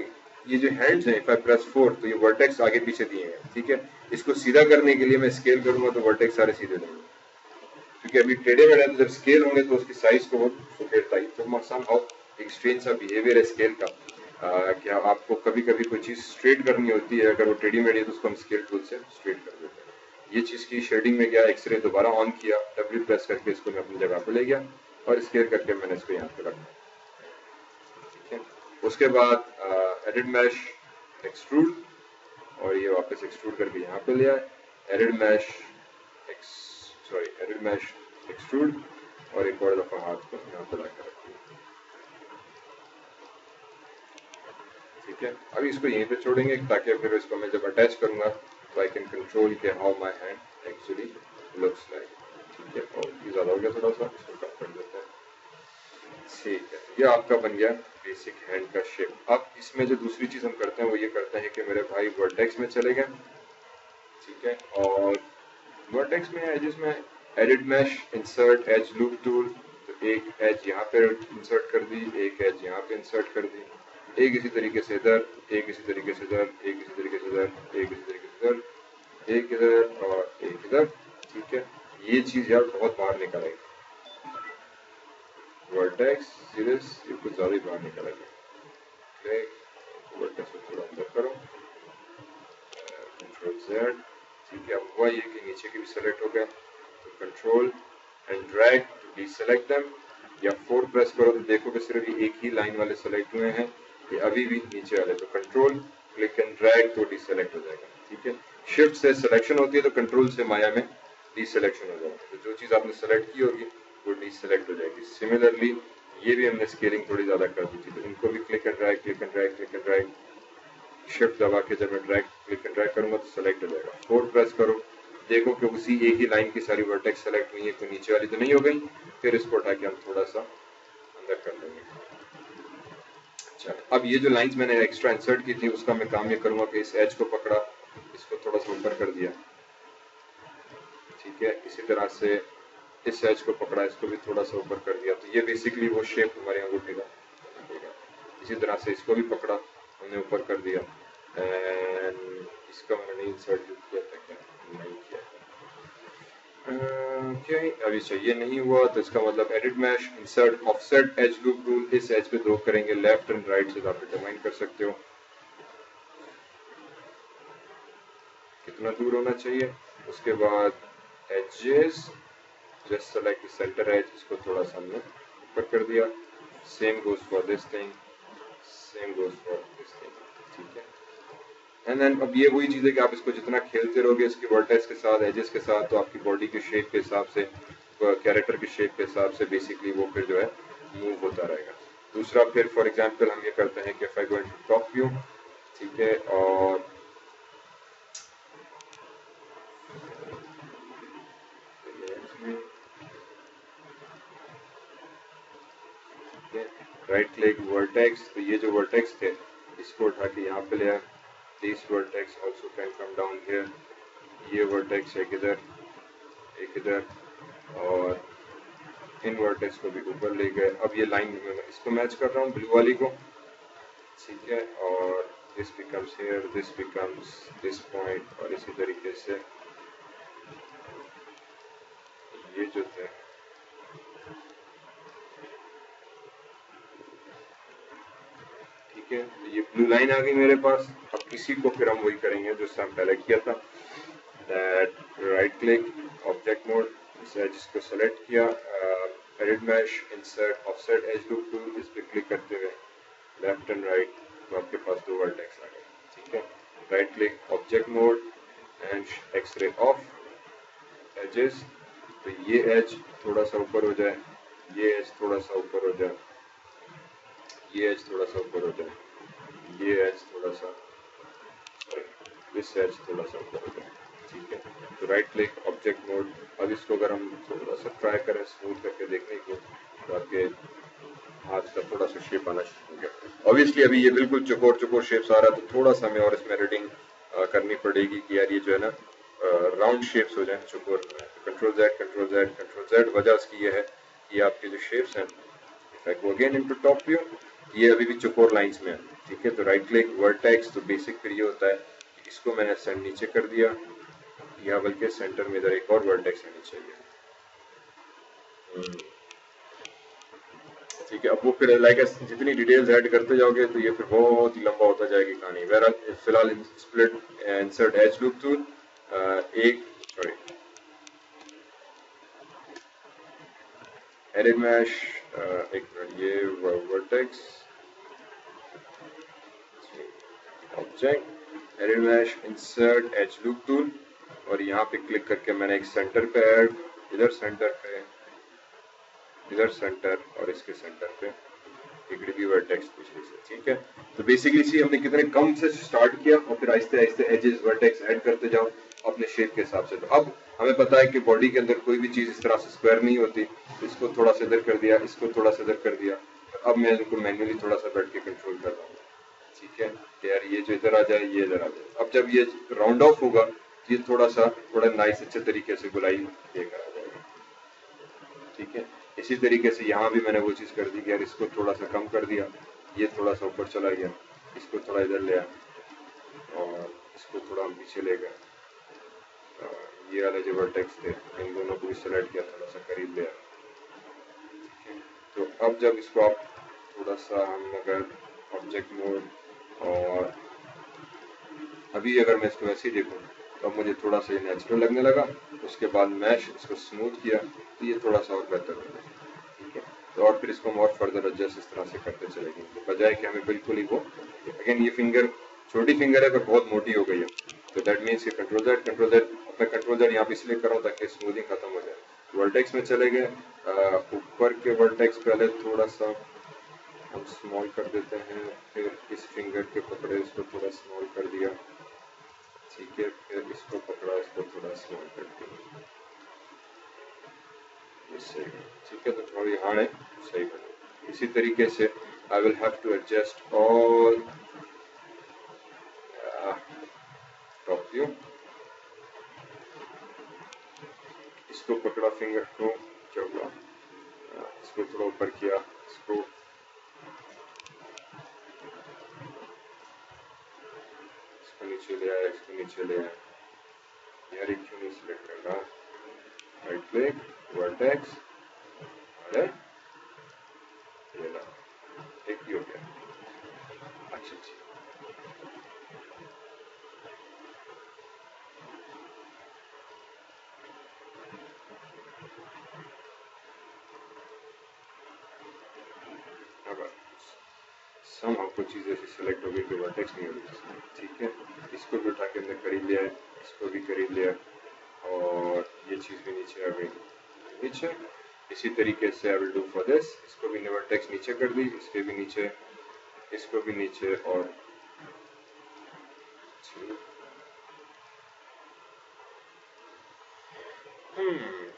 ये जो हैंड्स हैं, इफ आई प्रेस 4 तो ये वर्टेक्स आगे पीछे दिए हैं, ठीक है। इसको सीधा करने के लिए मैं स्केल करूंगा तो वर्टेक्स सारे सीधे देंगे, क्योंकि अभी टेढ़े मेढ़े जब स्केल होंगे तो उसकी साइज को वो सुखेरता ही। तो समहाउ एक स्ट्रेंज सा बिहेवियर है स्केल का, क्या आपको कभी कभी कोई चीज स्ट्रेट करनी होती है, अगर वो टेढ़ी मेढ़ी है तो उसको हम स्केल टूल से स्ट्रेट कर देते हैं। ये चीज की शेडिंग में गया, एक्सरे दोबारा ऑन किया, डब्ल्यू प्रेस करके इसको मैं अपनी जगह पे ले गया और स्केल करके मैंने इसको यहाँ पे रखा, ठीक है। उसके बाद एडिट मैश एक्सट्रूड, और ये वापस एक्सट्रूड करके यहाँ पे ले आए, edit mesh edit mesh extrude, और एक और दफा हाथ को यहाँ पे लाकर रखिए, ठीक है। अभी इसको यहीं पे छोड़ेंगे ताकि फिर इसको मैं जब अटैच करूंगा तो आई कैन कंट्रोल के how my hand actually looks like, ठीक है। और ये ज्यादा हो गया थोड़ा सा, इसको कम कर देते हैं, ठीक है। ये आपका बन गया बेसिक हैंड का शेप। अब इसमें जो दूसरी चीज हम करते हैं वो ये करते हैं कि मेरे भाई वर्टेक्स में चले गए, ठीक है, और वर्टेक्स में एजेस में edit mesh insert edge loop tool, तो एक एज यहाँ पे इंसर्ट कर दी, एक एज यहाँ पे इंसर्ट कर दी, एक इसी तरीके से इधर, एक इसी तरीके से इधर, एक इसी तरीके से इधर, एक इसी तरीके से इधर, एक इधर और एक इधर, ठीक है। ये चीज यार बहुत बाहर निकलेगी, वर्टेक्स सीरीज ये कुछ ज्यादा ही बाहर निकलेगी, वर्टेक्स को थोड़ा अंदर करो, कंट्रोल Z, ठीक है। अब हुआ ये कि नीचे की भी सेलेक्ट हो गया, तो control and drag to deselect them, या 4 प्रेस करो तो देखो कि सिर्फ एक ही लाइन वाले सेलेक्ट हुए हैं, ये अभी भी नीचे वाले, तो कंट्रोल क्लिक एंड ड्रैग तो डीसेलेक्ट हो जाएगा, ठीक है, शिफ्ट से सिलेक्शन होती है तो कंट्रोल से माया में डी सिलेक्शन हो जाएगा, तो जो चीज आपने सेलेक्ट की होगी वो डी सिलेक्ट हो जाएगी। सिमिलरली ये भी हमने स्केलिंग थोड़ी ज्यादा कर दी थी, तो इनको भी click and drag, click and drag, click and drag, shift दबा के जब मैं ड्रैग क्लिक एंड ड्रैग करूंगा तो सेलेक्ट हो जाएगा। 4 प्रेस करो, देखो कि उसी एक ही लाइन की सारी वर्टेक्स सेलेक्ट हुई है, कोई नीचे वाली तो नहीं हो गई। फिर इसको उठा के हम थोड़ा सा अंदर कर लेंगे। अच्छा, अब ये जो लाइंस मैंने एक्स्ट्रा इंसर्ट की थी उसका मैं काम ये करूंगा कि इस एज को पकड़ा, इसको थोड़ा सा ऊपर कर दिया, ठीक है, इसी तरह से इस एज को पकड़ा, इसको भी थोड़ा सा ऊपर कर दिया, तो ये बेसिकली वो शेप हमारे अंगूठे का। इसी तरह से इसको भी पकड़ा, हमने ऊपर कर दिया, एंड इसका मैंने नहीं इंसर्ट किया था, क्या नहीं किया था, ओके, अभी चाहिए नहीं हुआ, तो इसका मतलब edit mesh, insert, offset edge loop rule, इस एज पे 2 करेंगे, लेफ्ट एंड राइट से आप डिटरमाइन कर सकते हो कितना दूर होना चाहिए। उसके बाद edges, just select centre edge, इसको थोड़ा सा हमने ऊपर कर दिया, same goes for this thing, same goes for this thing, ठीक है। एंड देन अब ये वही चीज है कि आप इसको जितना खेलते रहोगे इसकी वर्टेक्स के साथ, एजेस के साथ, तो आपकी बॉडी के शेप के हिसाब से, कैरेक्टर के शेप के हिसाब से बेसिकली वो फिर जो है मूव होता रहेगा। दूसरा फिर फॉर एग्जांपल हम ये करते हैं कि if I go into top view, ठीक है, और राइट क्लिक वर्टेक्स, तो ये जो वर्टेक्स थे इसको उठा के यहाँ पे ले आए, this vertex also can come down here, ये वर्टेक्स एक इधर एक इधर, और इन वर्टेक्स को भी ऊपर ले गए। अब ये लाइन में मैं इसको मैच कर रहा हूँ ब्लू वाली को, ठीक है, और this becomes here, this becomes this point, और इसी तरीके से ये जो थे ठीक है, ये ब्लू लाइन आ गई मेरे पास। अब इसी को फिर हम वही करेंगे जो हम पहले किया था, that right click object mode, इस एज को सेलेक्ट किया, edit mesh, insert, offset edge loop tool, इस पे क्लिक करते हुए लेफ्ट एंड राइट, तो आपके पास 2 वर्टेक्स आ गए, ठीक है। Right click object mode and X-ray of edges, तो ये एज थोड़ा सा ऊपर हो जाए, ये एज थोड़ा सा ऊपर हो जाए, ये एज थोड़ा सा ऊपर हो जाए, ये एज थोड़ा सा, इस एज थोड़ा सा ऊपर हो जाए, ठीक है। तो राइट क्लिक ऑब्जेक्ट मोड, अब इसको अगर हम थोड़ा सा ट्राई करें स्मूथ करके देखने को, तो आपके हाथ का थोड़ा सा शेप आना शुरू हो गया। ऑब्वियसली अभी ये बिल्कुल चकोर चकोर शेप्स आ रहा है, तो थोड़ा सा हमें और इसमें एडिटिंग करनी पड़ेगी कि यार ये जो है ना राउंड शेप्स हो जाए चकोर में। Control Z control Z control Z, वजह इसकी ये है कि आपके जो शेप्स हैं, if I go again into top view, ये अभी भी चकोर लाइंस में है, ठीक है। तो राइट क्लिक वर्टेक्स, तो बेसिक फिर ये होता है कि इसको मैंने सेंड नीचे कर दिया, या बल्कि सेंटर में इधर एक और वर्टेक्स आनी चाहिए, ठीक है। अब वो फिर लाइक जितनी डिटेल्स ऐड करते जाओगे तो ये फिर बहुत ही लंबा होता जाएगी कहानी। बहरहाल फिलहाल split insert edge loop tool, एक सॉरी एडिट मैश, एक मिनट, ये vertex object edit mesh insert edge loop tool, और यहाँ पे क्लिक करके मैंने एक सेंटर पे ऐड, इधर सेंटर पे, इधर सेंटर, और इसके सेंटर पे एक भी वर्टेक्स पिछले से, ठीक है। तो बेसिकली सी हमने कितने कम से स्टार्ट किया और फिर आहिस्ते आहिस्ते एजेस वर्टेक्स ऐड करते जाओ अपने शेप के हिसाब से। तो अब हमें पता है कि बॉडी के अंदर कोई भी चीज इस तरह से स्क्वायर नहीं होती, इसको थोड़ा सा इधर कर दिया, इसको थोड़ा सा इधर कर दिया, अब मैं इनको मैन्युअली थोड़ा सा बैठ के कंट्रोल कर रहा हूँ, ठीक है, कि यार ये जो इधर आ जाए, ये इधर आ जाए। अब जब ये राउंड ऑफ होगा, ये थोड़ा नाइस अच्छे तरीके से गुलाई लेकर आ जाएगा, ठीक है। इसी तरीके से यहाँ भी मैंने वो चीज कर दी कि यार इसको थोड़ा सा कम कर दिया, ये थोड़ा सा ऊपर चला गया, इसको थोड़ा इधर ले आया, और इसको थोड़ा हम पीछे ले गए, ये वाले जो वर्टेक्स थे इन दोनों को भी सेलेक्ट किया, थोड़ा सा करीब ले आया, ठीक है। तो अब जब इसको आप थोड़ा सा हम अगर ऑब्जेक्ट मोड, और अभी अगर मैं इसको ऐसे ही देखूँ तो अब मुझे थोड़ा सा नेचुरल लगने लगा। उसके बाद मैश इसको स्मूथ किया तो ये थोड़ा सा और बेहतर हो गया, ठीक है। तो और फिर इसको हम और फर्दर एडजस्ट इस तरह से करते चलेंगे, तो बजाय कि हमें बिल्कुल ही वो, अगेन ये फिंगर छोटी फिंगर है पर बहुत मोटी हो गई है, तो दैट मीन्स कंट्रोल जेड अपना कंट्रोल जेड यहाँ पे इसलिए कर रहा हूँ ताकि स्मूथिंग खत्म हो जाए। वर्टेक्स में चले गए, ऊपर के वर्टेक्स पहले थोड़ा सा हम स्मॉल कर देते हैं, फिर इस फिंगर के पकड़े इसको थोड़ा स्मॉल कर दिया, ठीक है, फिर इसको पकड़ा इसको थोड़ा स्मॉल कर दिया, सही, ठीक है। तो थोड़ा यहाँ है सही बने। इसी तरीके से I will have to adjust all top view, इसको पकड़ा फिंगर को, क्या हुआ, इसको थोड़ा ऊपर किया, इसको नीचे ले आया, इसको नीचे ले आया, यार एक क्यों नहीं सिलेक्ट कर रहा, राइट क्लिक वर्टेक्स, अरे ये ना एक ही हो गया, अच्छा अच्छा। अब सम आपको चीज़ ऐसी सिलेक्ट हो गई कि वर्टेक्स नहीं हो रही, ठीक है। इसको भी उठा के अंदर करीब लिया है, इसको भी करीब लिया, और ये चीज़ भी नीचे आ गई, नीचे। इसी तरीके से I will do for this, इसको भी वर्टेक्स नीचे कर दी, इसके भी नीचे, इसको भी नीचे, और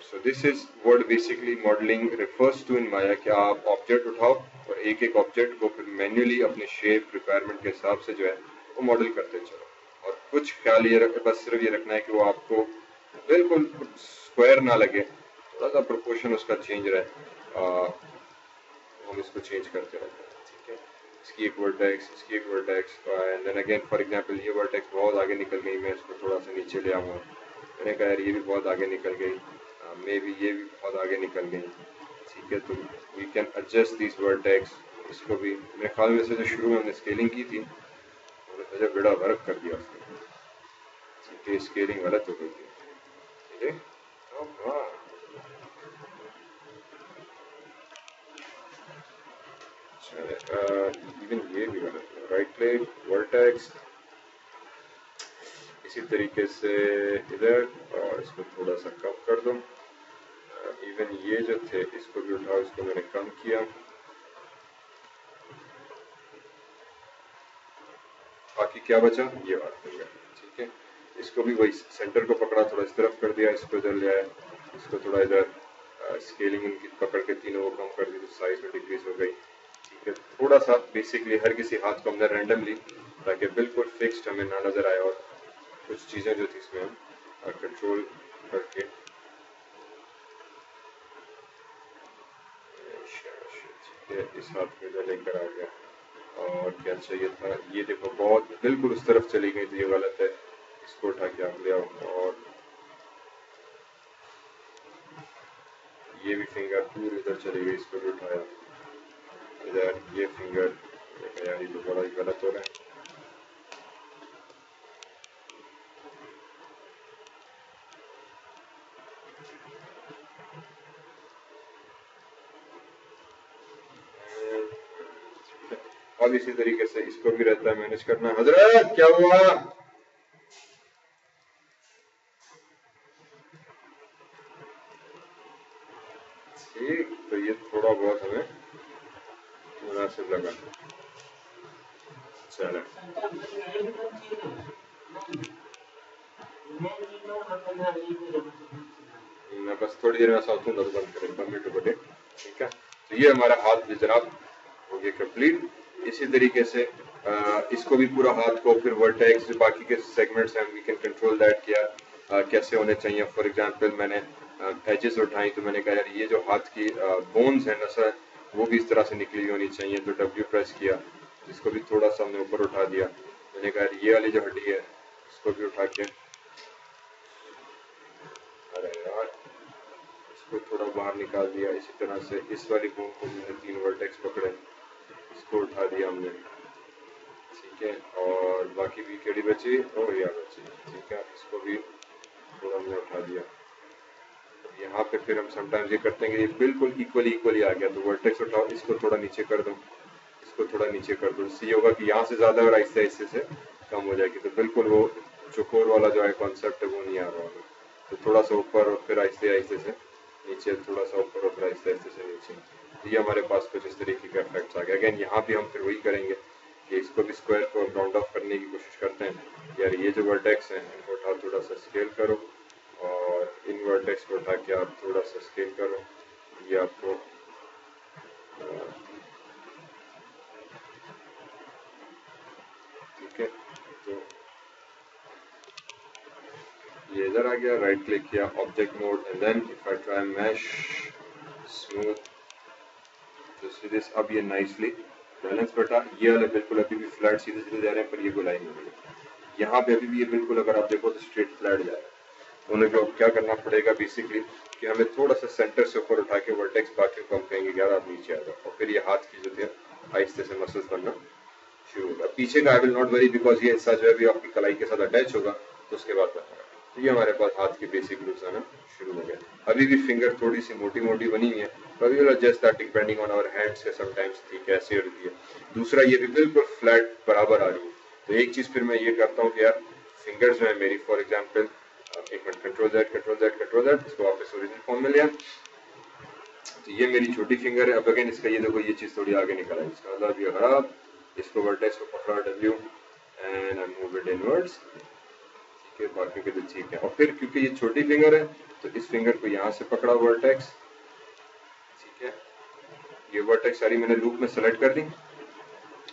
so this is what basically modeling refers to in Maya, कि आप ऑब्जेक्ट उठाओ और एक एक ऑब्जेक्ट को फिर मैन्युअली अपने शेप रिक्वायरमेंट के हिसाब से जो है वो मॉडल करते चलो। और कुछ ख्याल ये बस सिर्फ ये रखना है कि वो आपको बिल्कुल स्क्वायर ना लगे, थोड़ा सा प्रोपोर्शन उसका चेंज रहे, हम इसको चेंज करते रहते हैं, ठीक है। इसकी एक वर्टेक्स, इसकी एक vertex, and then again for example ये वर्टेक्स बहुत आगे निकल गई, मैं इसको थोड़ा सा नीचे ले आऊँगा, मैंने कहा यार ये भी बहुत आगे निकल गई, मे बी ये भी बहुत आगे निकल गई, ठीक है। तो we can adjust this vertex, इसको भी मेरे ख्याल में से जो शुरू में हमने स्केलिंग की थी उन्होंने जो बड़ा वर्क कर दिया उसको, ठीक है, स्केलिंग गलत हो गई थी, ठीक है। इवन ये भी गलत है, राइट क्लिक वर्टेक्स, इसी तरीके से इधर, और इसको थोड़ा सा कम कर दो, इवन ये जो थे इसको भी उठाओ, इसको मैंने कम किया, बाकी क्या बचा ये बात हो गया, ठीक है। इसको भी वही सेंटर को पकड़ा, थोड़ा इस तरफ कर दिया, इसको इधर ले आया, इसको थोड़ा इधर स्केलिंग इनकी पकड़ के तीनों को कम कर दी तो साइज में डिक्रीज हो गई, ठीक है। थोड़ा सा बेसिकली हर किसी हाथ को अंदर रैंडमली, ताकि बिल्कुल फिक्स्ड हमें ना नजर आए, और कुछ चीजें जो थी इसमें हम कंट्रोल करके, इस हाथ में इधर लेकर आ गया, और क्या चाहिए था, ये देखो बहुत बिल्कुल उस तरफ चली गई तो ये गलत है, इसको उठा के आप ले आओ, और ये भी फिंगर पूरी इधर चली गई, इसको भी उठाया इधर, ये फिंगर यार ये तो बड़ा ही गलत हो रहा है, अब इसी तरीके से इसको भी रहता है मैनेज करना। हजरत क्या हुआ, ठीक, तो ये थोड़ा बहुत हमें मुनासिब लगा, चलो मैं बस थोड़ी देर में साथ हूँ, बंद करें 1 मिनट बटे, ठीक है। तो ये हमारा हाथ जनाब हो गया कंप्लीट। इसी तरीके से इसको भी पूरा हाथ को फिर वर्टेक्स जो बाकी के सेगमेंट्स हैं वी कैन कंट्रोल दैट, किया कैसे होने चाहिए। फॉर एग्जांपल मैंने एजेस उठाई तो मैंने कहा यार ये जो हाथ की बोन्स है नसा वो भी इस तरह से निकली होनी चाहिए, तो डब्ल्यू प्रेस किया, इसको भी थोड़ा सा हमने ऊपर उठा दिया, मैंने कहा ये वाली जो हड्डी है इसको भी उठा के, अरे यार इसको थोड़ा बाहर निकाल दिया। इसी तरह से इस वाली बोन को मैंने 3 वर्टेक्स पकड़े, इसको उठा दिया हमने, ठीक है। और बाकी भी केड़ी बची, और यह बची, ठीक है, इसको भी थोड़ा हमने उठा दिया। यहाँ पे फिर हम समटाइम्स ये करते हैं कि ये बिल्कुल इक्वली आ गया, तो वर्टेक्स उठाओ, इसको थोड़ा नीचे कर दो, इसको थोड़ा नीचे कर दो, इससे ये होगा कि यहाँ से ज्यादा और आहिस्ते आहिस्ते से कम हो जाएगी, तो बिल्कुल वो चौकोर वाला जो है कॉन्सेप्ट है वो नहीं आ रहा होगा। तो थोड़ा सा ऊपर और फिर आहिस्ते आहिस्ते से नीचे, थोड़ा सा ऊपर और फिर आहिस्ते आहिस्ते से नीचे। तो ये हमारे पास कुछ इस तरीके का इफेक्ट्स आ गया। अगेन यहाँ भी हम फिर वही करेंगे कि इसको भी स्क्वायर को राउंड ऑफ करने की कोशिश करते हैं। यार ये जो वर्टेक्स हैं इनको उठा थोड़ा सा स्केल करो, और इन वर्टेक्स को उठा के आप थोड़ा सा स्केल करो। ये आपको ठीक है, तो ये इधर आ गया, राइट क्लिक किया, object mode, and then if I try mesh smooth, तो सीधे अब ये नाइसली बैलेंस बैठा। ये वाला बिल्कुल अभी भी फ्लैट सीधे सीधे जा रहे हैं, पर ये गोलाई नहीं हो रही। यहाँ पे अभी भी ये बिल्कुल अगर आप देखो तो स्ट्रेट फ्लैट जा रहा है। उन्हें जो क्या करना पड़ेगा बेसिकली कि हमें थोड़ा सा सेंटर से ऊपर उठा के वर्टेक्स बाकी को हम कहेंगे यार आप नीचे आ जाओ, और फिर ये हाथ की जो थे आहिस्ते से मसल्स बनना शुरू होगा। पीछे का I will not worry because ये हिस्सा जो है भी आपकी कलाई के साथ अटैच होगा, तो उसके बाद बताएगा। तो ये हमारे पास हाथ के बेसिक लुक्स आना शुरू हो गया। अभी भी फिंगर थोड़ी सी मोटी मोटी बनी हुई है, तो we will adjust that depending on our hands के समटाइम्स ठीक है ऐसे होती है। दूसरा ये भी बिल्कुल फ्लैट बराबर आ रही है। तो एक चीज फिर मैं ये करता हूँ कि यार फिंगर्स जो है मेरी फॉर एग्जाम्पल, एक minute, control Z control Z control Z, इसको वापस ओरिजिनल फॉर्म में लिया। तो ये मेरी छोटी फिंगर है। अब अगेन इसका ये देखो ये चीज थोड़ी आगे निकल आई, इसका मतलब ये खराब, इसको वर्टेक्स को पकड़ा W and I move it inwards, ठीक है, बाकी के तो ठीक है। और फिर क्योंकि ये छोटी फिंगर है तो इस फिंगर को यहाँ से पकड़ा वर्टेक्स, ठीक है, ये वर्टेक्स सारी मैंने लूप में सेलेक्ट कर दी,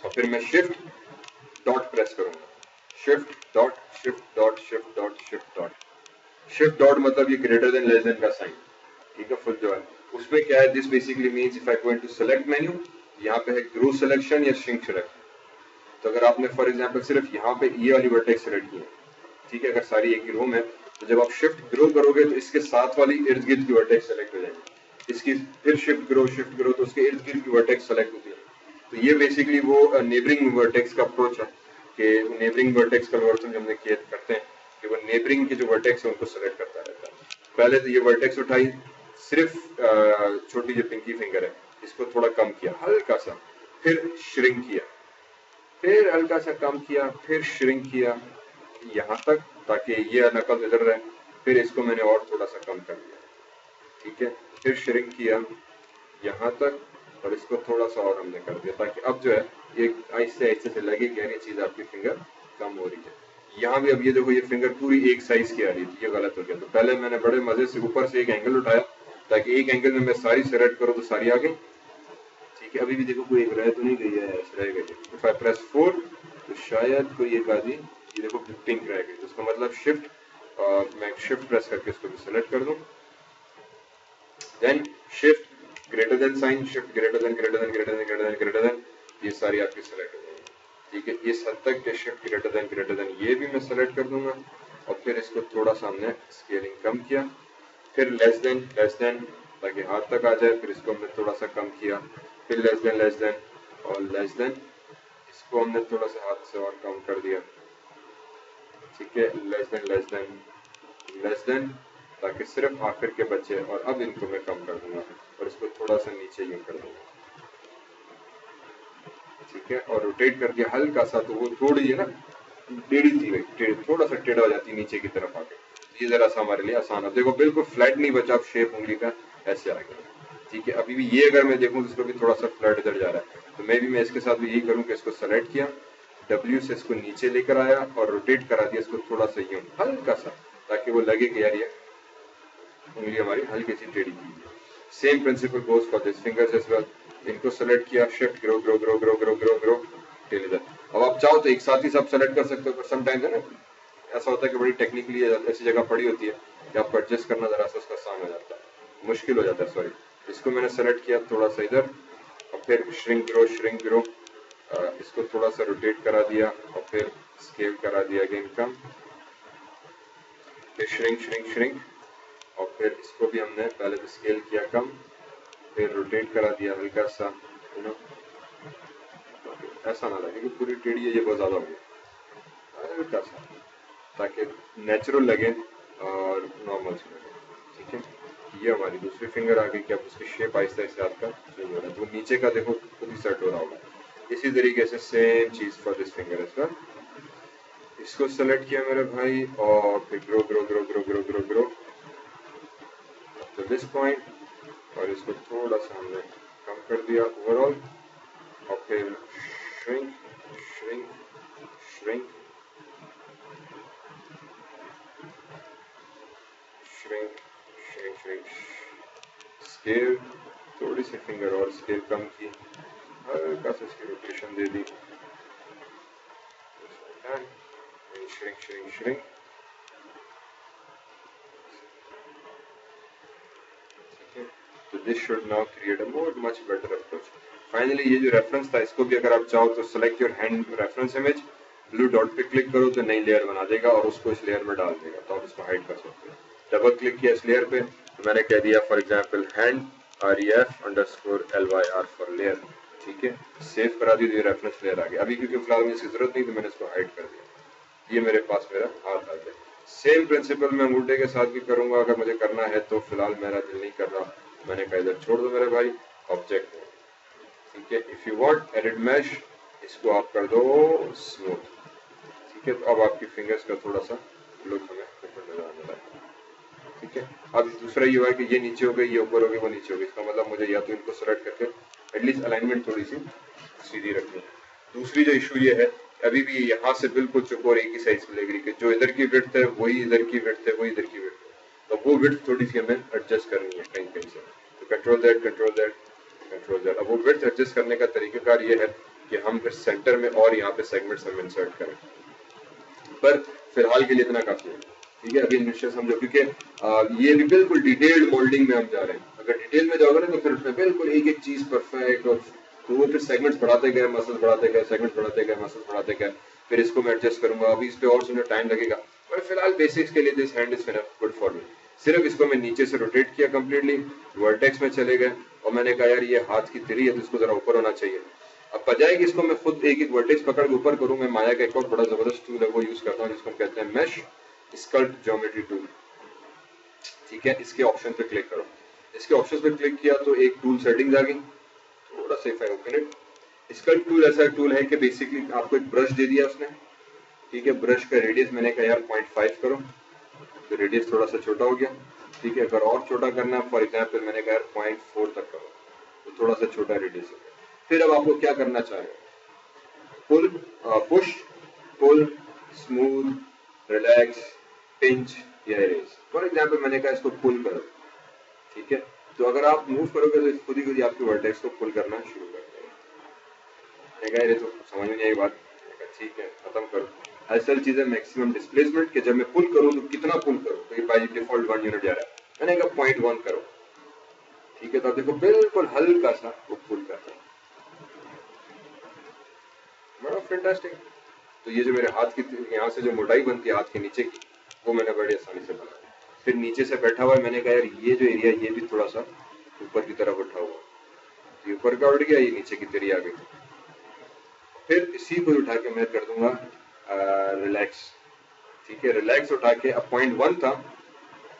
और फिर मैं शिफ्ट डॉट प्रेस करूंगा, shift dot shift dot shift dot shift dot. Shift dot मतलब ये ग्रेटर देन लेस देन का साइन, ठीक है, फुल जो है उसमें क्या है, this basically means if I go into select menu, यहाँ पे है ग्रो सिलेक्शन या श्रिंक सिलेक्शन। तो अगर आपने फॉर एग्जांपल सिर्फ यहाँ पे ये वाली वर्टेक्स सेलेक्ट की है, ठीक है, अगर सारी एक ही रो में, तो जब आप शिफ्ट ग्रो करोगे तो इसके साथ वाली इर्द गिर्द की वर्टेक्स सेलेक्ट हो जाएंगी, इसकी फिर शिफ्ट ग्रो तो उसके इर्द गिर्द की वर्टेक्स सेलेक्ट होती है। तो ये बेसिकली वो नेबरिंग वर्टेक्स का अप्रोच है कि नेबरिंग वर्टेक्स का एल्गोरिथम जो हमने किया करते हैं कि वो नेबरिंग के जो वर्टेक्स है उनको सेलेक्ट करता रहता है। पहले तो ये वर्टेक्स उठाई, सिर्फ छोटी जो पिंकी फिंगर है इसको थोड़ा कम किया हल्का सा, फिर श्रिंक किया, फिर हल्का सा कम किया, फिर श्रिंक किया यहाँ तक ताकि ये नकल इधर रहे, फिर इसको मैंने और थोड़ा सा कम कर दिया, ठीक है, फिर श्रिंक किया यहाँ तक, और इसको थोड़ा सा और हमने कर दिया ताकि अब जो है ये आहिस्ते आहिस्ते से लगे कि ये चीज आपकी फिंगर कम हो रही है। यहाँ भी अब ये देखो ये फिंगर पूरी एक साइज की आ रही थी, ये गलत हो गया। तो पहले मैंने बड़े मजे से ऊपर से एक एंगल उठाया ताकि एक एंगल में मैं सारी सेलेक्ट करूँ तो सारी आ गई, ठीक है। अभी भी देखो कोई एक रह तो नहीं गई है, रह गई। इफ आई प्रेस 4 तो शायद कोई एक आदि, ये देखो पिंक रह गई, तो उसका मतलब शिफ्ट, मैं शिफ्ट प्रेस करके इसको भी सेलेक्ट कर दूं, then shift greater than sign, shift greater than greater than greater than greater than greater than, ये सारी आपकी सेलेक्ट हो जाएगी, ठीक है। इस हद तक के शिफ्ट ग्रेटर देन ये भी मैं सेलेक्ट कर दूंगा, और फिर इसको थोड़ा सा हमने स्केलिंग कम किया, फिर लेस देन ताकि हाथ तक आ जाए, फिर इसको हमने थोड़ा सा कम किया, फिर लेस देन और लेस देन, इसको हमने थोड़ा सा हाथ से और कम कर दिया, ठीक है, लेस देन ताकि सिर्फ आखिर के बचे, और अब इनको मैं कम कर दूंगा और इसको थोड़ा सा नीचे यूं कर दूंगा, ठीक है, और रोटेट करके हल्का सा, तो वो थोड़ी है ना टेढ़ी थी भाई, थोड़ा सा टेढ़ा हो जाती है नीचे की तरफ आके, ये जरा सा हमारे लिए आसान है। देखो बिल्कुल फ्लैट नहीं बचा, शेप उंगली का ऐसे आ गया, ठीक है। अभी भी ये अगर मैं देखूं तो इसको भी थोड़ा सा फ्लैट इधर जा रहा है, तो मैं इसके साथ भी यही करूं कि इसको सेलेक्ट किया, W से इसको नीचे लेकर आया और रोटेट करा दिया इसको थोड़ा सा यूं हल्का सा, ताकि वो लगे कि यार ये उंगली हमारी हल्की सी टेढ़ी की है। Same principle goes for this fingers as well, इनको सेलेक्ट किया, shift grow grow grow grow grow grow grow till इधर। अब आप चाहो तो एक साथ ही सब सेलेक्ट कर सकते हो, पर समटाइम्स है ना ऐसा होता है कि बड़ी टेक्निकली ऐसी जगह पड़ी होती है कि आपको एडजस्ट करना जरा सा उसका आसान हो जाता है, मुश्किल हो जाता है, सॉरी। इसको मैंने सेलेक्ट किया थोड़ा सा इधर, और फिर श्रिंक ग्रो, इसको थोड़ा सा रोटेट करा दिया, और फिर स्केल करा दिया अगेन कम, फिर श्रिंक, और फिर इसको भी हमने पहले तो स्केल किया कम, फिर रोटेट करा दिया हल्का सा, यू नो, ऐसा ना लगे कि पूरी टेढ़ी है, ये बहुत ज्यादा हो गया, हल्का सा, ताकि नेचुरल लगे और नॉर्मल से लगे, ठीक है। ये हमारी दूसरी फिंगर आ गई कि अब उसकी शेप आहिस्ता आहिस्ता आपका चेंज हो रहा है, तो नीचे का देखो खुद ही सेट हो रहा होगा। इसी तरीके से सेम चीज for this finger as well, इसको सेलेक्ट किया मेरे भाई और फिर grow grow grow grow grow grow grow तो दिस पॉइंट और इसको थोड़ा सा हमने कम कर दिया ओवरऑल और फिर shrink shrink shrink shrink shrink shrink scale थोड़ी सी फिंगर और स्केल कम की हल्का सा इसकी रोटेशन दे दी श्रिंक श्रिंक श्रिंक तो this should now create a more much better approach finally ये जो रेफरेंस था इसको भी अगर आप चाहो तो select your hand reference image blue dot पे क्लिक करो तो नई लेयर बना देगा और उसको इस लेयर में डाल देगा तो आप इसको हाइड कर सकते हैं डबल क्लिक किया इस लेयर पे तो मैंने कह दिया for example hand ref_lyr for layer ठीक है सेव करा दी रेफरेंस लेयर आ गया अभी क्योंकि फिलहाल मुझे इसकी जरूरत नहीं तो मैंने इसको हाइड कर दिया ये मेरे पास मेरा हाथ आ गया सेम प्रिंसिपल मैं अंगूठे के साथ भी करूंगा अगर मुझे करना है तो फिलहाल मेरा दिल नहीं कर रहा मैंने कहा इधर छोड़ दो मेरे भाई ऑब्जेक्ट ठीक है if you want edit mesh इसको आप कर दो स्मूथ ठीक है तो अब आपकी फिंगर्स का थोड़ा सा लुक हमें नजर आने लगा ठीक है अब दूसरा ये हुआ कि ये नीचे हो गई ये ऊपर हो गई वो नीचे हो गई इसका मतलब मुझे या तो इनको सेलेक्ट करके एटलीस्ट अलाइनमेंट थोड़ी सी सीधी रखनी है दूसरी जो इशू ये है अभी भी यहाँ से बिल्कुल चुकोर एक ही साइज मिलेगी कि जो इधर की विड्थ है वही इधर की विड्थ है वही इधर की विड्थ है तो वो विड्थ थोड़ी सी हमें एडजस्ट करनी है कहीं कहीं से तो control that control that control that अब वो विड्थ एडजस्ट करने का तरीकाकार ये है कि हम फिर सेंटर में और यहाँ पे सेगमेंट्स हम इंसर्ट करें पर फिलहाल के लिए इतना काफी है ठीक है अभी निश्चय समझो क्योंकि ये भी बिल्कुल डिटेल्ड मोल्डिंग में हम जा रहे हैं अगर डिटेल में जाओगे ना तो फिर उसमें बिल्कुल एक एक चीज परफेक्ट और तो वो फिर सेगमेंट्स बढ़ाते गए मसल्स बढ़ाते गए सेगमेंट्स बढ़ाते गए मसल्स बढ़ाते गए फिर इसको मैं एडजस्ट करूंगा अभी इस पे और सुनने टाइम लगेगा पर फिलहाल बेसिक्स के लिए this hand is good for me सिर्फ इसको मैं नीचे से रोटेट किया कंप्लीटली वर्टेक्स में चले गए और मैंने कहा यार ये हाथ की तिरी है तो इसको जरा ऊपर होना चाहिए अब बजाय कि इसको मैं खुद एक एक वर्टेक्स पकड़ के ऊपर करूं मैं माया का एक और बड़ा जबरदस्त टूल है वो यूज करता हूँ जिसको हम कहते हैं मेश स्कल्प्ट ज्योमेट्री टूल ठीक है इसके ऑप्शन पे क्लिक करो इसके ऑप्शन पे क्लिक किया तो एक टूल सेटिंग्स आ गई थोड़ा सा if I open it sculpt tool ऐसा टूल है कि बेसिकली आपको एक ब्रश दे दिया उसने ठीक है ब्रश का रेडियस मैंने कहा यार 0.5 करो तो रेडियस थोड़ा सा छोटा हो गया ठीक है अगर और छोटा करना है फॉर एग्जांपल मैंने कहा यार 0.4 तक करो तो थोड़ा सा छोटा रेडियस हो गया फिर अब आपको क्या करना चाहिए pull push pull smooth relax pinch या इरेज फॉर एग्जांपल मैंने कहा इसको पुल करो ठीक है तो अगर आप मूव करोगे तो खुद ही आपके वर्टेक्स को पुल करना शुरू कर देगा ये तो समझ में नहीं आई बात ठीक है खत्म करो असल चीज है मैक्सिमम डिस्प्लेसमेंट के जब मैं पुल करूं तो कितना पुल करूं तो ये बाय डिफॉल्ट 1 यूनिट जा रहा है मैंने कहा 0.1 करो ठीक है तो आप देखो बिल्कुल हल्का सा वो पुल कर रहा है बड़ा फैंटास्टिक तो ये जो मेरे हाथ की यहाँ से जो मोटाई बनती है हाथ के नीचे की वो मैंने बड़ी आसानी से बना फिर नीचे से बैठा हुआ है मैंने कहा यार ये जो एरिया ये भी थोड़ा सा ऊपर की तरफ उठा हुआ ये ऊपर का उठ गया ये नीचे की तेरी आ गई फिर इसी को उठा के मैं कर दूंगा रिलैक्स ठीक है रिलैक्स उठा के अब 0.1 था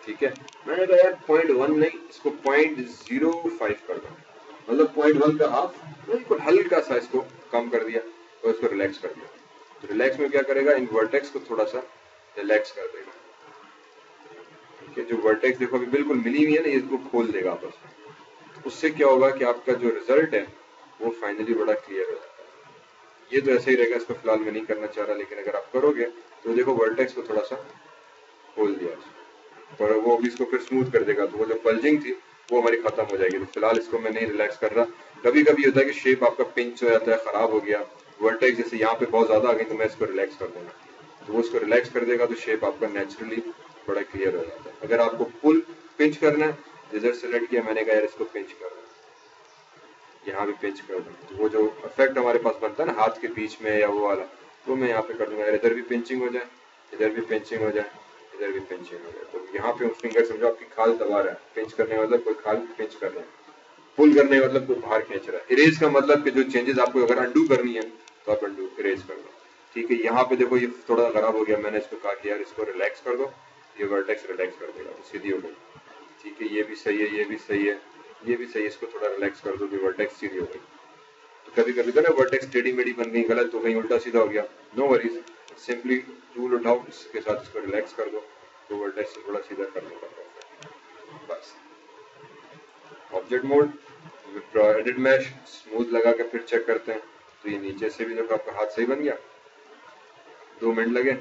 ठीक है मैंने कहा यार 0.1 नहीं इसको 0.05 कर दो मतलब 0.1 का हाफ बिल्कुल हल्का सा इसको कम कर दिया और इसको रिलैक्स कर दिया तो रिलैक्स में क्या करेगा इन वर्टेक्स को थोड़ा सा रिलैक्स कर देगा ठीक है जो वर्टेक्स देखो अभी बिल्कुल मिली हुई है ना इसको खोल देगा आपस में उससे क्या होगा कि आपका जो रिजल्ट है वो फाइनली बड़ा क्लियर हो जाता है ये तो ऐसे ही रहेगा इसको फिलहाल मैं नहीं करना चाह रहा लेकिन अगर आप करोगे तो देखो वर्टेक्स को थोड़ा सा खोल दिया और वो भी इसको फिर स्मूथ कर देगा तो वो जो बल्जिंग थी वो हमारी खत्म हो जाएगी तो फिलहाल इसको मैं नहीं रिलैक्स कर रहा कभी कभी होता है कि शेप आपका पिंच हो जाता है खराब हो गया वर्टेक्स जैसे यहाँ पे बहुत ज्यादा आ गई तो मैं इसको रिलैक्स कर दूंगा तो वो इसको रिलैक्स कर देगा तो शेप आपका नेचुरली बड़ा क्लियर हो जाता है अगर आपको फुल पिंच करना है रिजल्ट सेलेक्ट किया मैंने कहा यार इसको पिंच करना है यहाँ भी पिंच कर दूँ तो वो जो इफेक्ट हमारे पास बनता है ना हाथ के बीच में या वो वाला वो मैं यहाँ पे कर दूंगा इधर भी पिंचिंग हो जाए इधर भी पिंचिंग हो जाए इधर भी पिंचिंग हो जाए तो यहाँ पे फिंगर समझो आपकी खाल दबा रहा है पिंच करने मतलब कोई खाल पिंच कर रहा है पुल करने मतलब कोई बाहर खींच रहा है इरेज का मतलब कि जो चेंजेस आपको अगर अंडू करनी है तो आप अंडू इरेज कर दो ठीक है यहाँ पे देखो ये थोड़ा खराब हो गया मैंने इसको कहा कि यार इसको रिलैक्स कर दो ये वर्टेक्स रिलैक्स कर देगा तो सीधी हो गई ठीक है ये भी सही है ये भी सही है ये भी सही है इसको थोड़ा रिलैक्स कर दो कि वर्टेक्स सीधी हो गई तो कभी कभी तो ना वर्टेक्स टेढ़ी मेढ़ी बन गई गलत हो गई उल्टा सीधा हो गया नो वरीज सिंपली टूल उठाओ, इसके साथ इसको रिलैक्स कर दो तो वर्टेक्स थोड़ा सीधा करने का बस। Object mode, edit mesh, smooth लगा के फिर चेक करते हैं तो ये नीचे से भी देखो आपका हाथ सही बन गया, 2 मिनट लगे,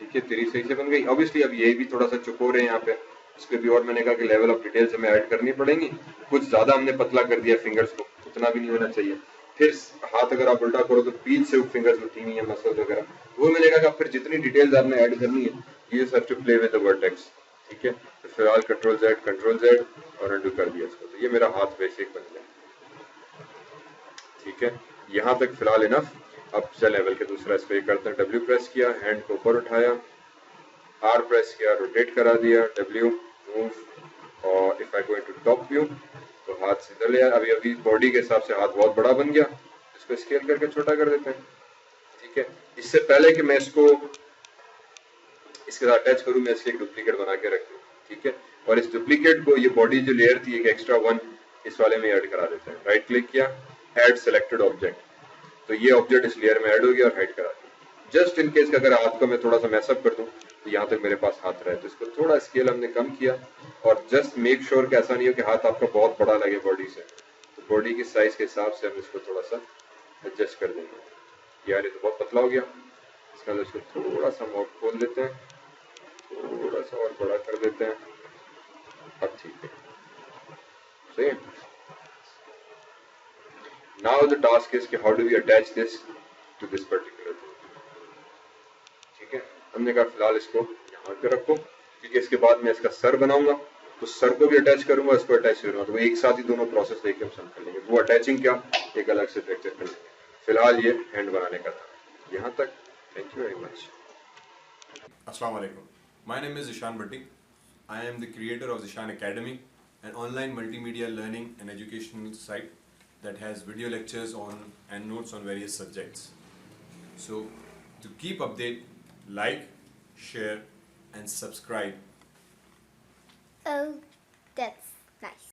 ठीक है, तेरी सही से बन गई। ऑब्वियसली अब ये भी थोड़ा सा चुकोर है यहाँ पे, इस पे भी और मैंने कहा कि लेवल ऑफ डिटेल्स हमें ऐड करनी पड़ेंगी, कुछ ज्यादा हमने पतला कर दिया फिंगर्स को, उतना भी नहीं होना चाहिए। फिर हाथ अगर आप उल्टा करो तो बीच से फिंगर्स उठी हुई है मसल वगैरह, वो मैंने कहा फिर जितनी डिटेल्स आपने ऐड करनी है ये सब to play with the vertex, ठीक है। तो फिलहाल कंट्रोल जेड और अंडू कर दिया इसको, तो ये मेरा हाथ बेसिक बन गया, ठीक है। यहाँ तक फिलहाल इनफ। अब से लेवल के दूसरा स्प्रे करते हैं। डब्ल्यू प्रेस किया, हैंड को ऊपर उठाया, आर प्रेस किया, रोटेट करा दिया, डब्ल्यू मूव, और if I go into top view तो हाथ सीधा ले आया। अभी अभी बॉडी के हिसाब से हाथ बहुत बड़ा बन गया, इसको स्केल करके छोटा कर देते हैं, ठीक है। इससे पहले कि मैं इसको इसके साथ अटैच करूं, मैं इसके एक डुप्लीकेट बना के रख दूं, ठीक है। और इस डुप्लीकेट को, ये बॉडी जो लेयर थी एक एक्स्ट्रा वन, इस वाले में ऐड करा देते हैं। राइट क्लिक किया, ऐड सिलेक्टेड ऑब्जेक्ट, तो ये ऑब्जेक्ट इस लेयर में ऐड हो गया और हाइड करा दिया। जस्ट इन केस अगर हाथ को मैं थोड़ा सा मैसअप कर दूं तो यहाँ तक मेरे पास हाथ रहे, तो इसको थोड़ा स्केल हमने कम किया, और जस्ट मेक श्योर कि ऐसा नहीं हो कि हाथ आपका बहुत बड़ा लगे बॉडी से, तो बॉडी की साइज के हिसाब से हम इसको थोड़ा सा एडजस्ट कर देंगे। यार ये तो बहुत पतला हो गया, इसका इसको थोड़ा सा और खोल देते हैं, थोड़ा सा और बड़ा कर देते हैं, अब ठीक है, सही है। Now the task is कि how do we attach this to this particular thing, ठीक है। हमने कहा फिलहाल इसको यहाँ पे रखो, क्योंकि इसके बाद मैं इसका सर बनाऊंगा, तो सर को भी अटैच करूंगा, इसको अटैच करूंगा, तो वो एक साथ ही दोनों प्रोसेस लेके हम समझ लेंगे। वो अटैचिंग क्या एक अलग से लेक्चर कर लेंगे। फिलहाल ये हैंड बनाने का था, यहाँ तक। Thank you very much. Assalamu alaikum. My name is Zishan Bhatti. I am the creator of Zishan Academy, an online multimedia learning and educational site that has video lectures on and notes on various subjects. So, to keep update, like, share, and subscribe. Oh, that's nice.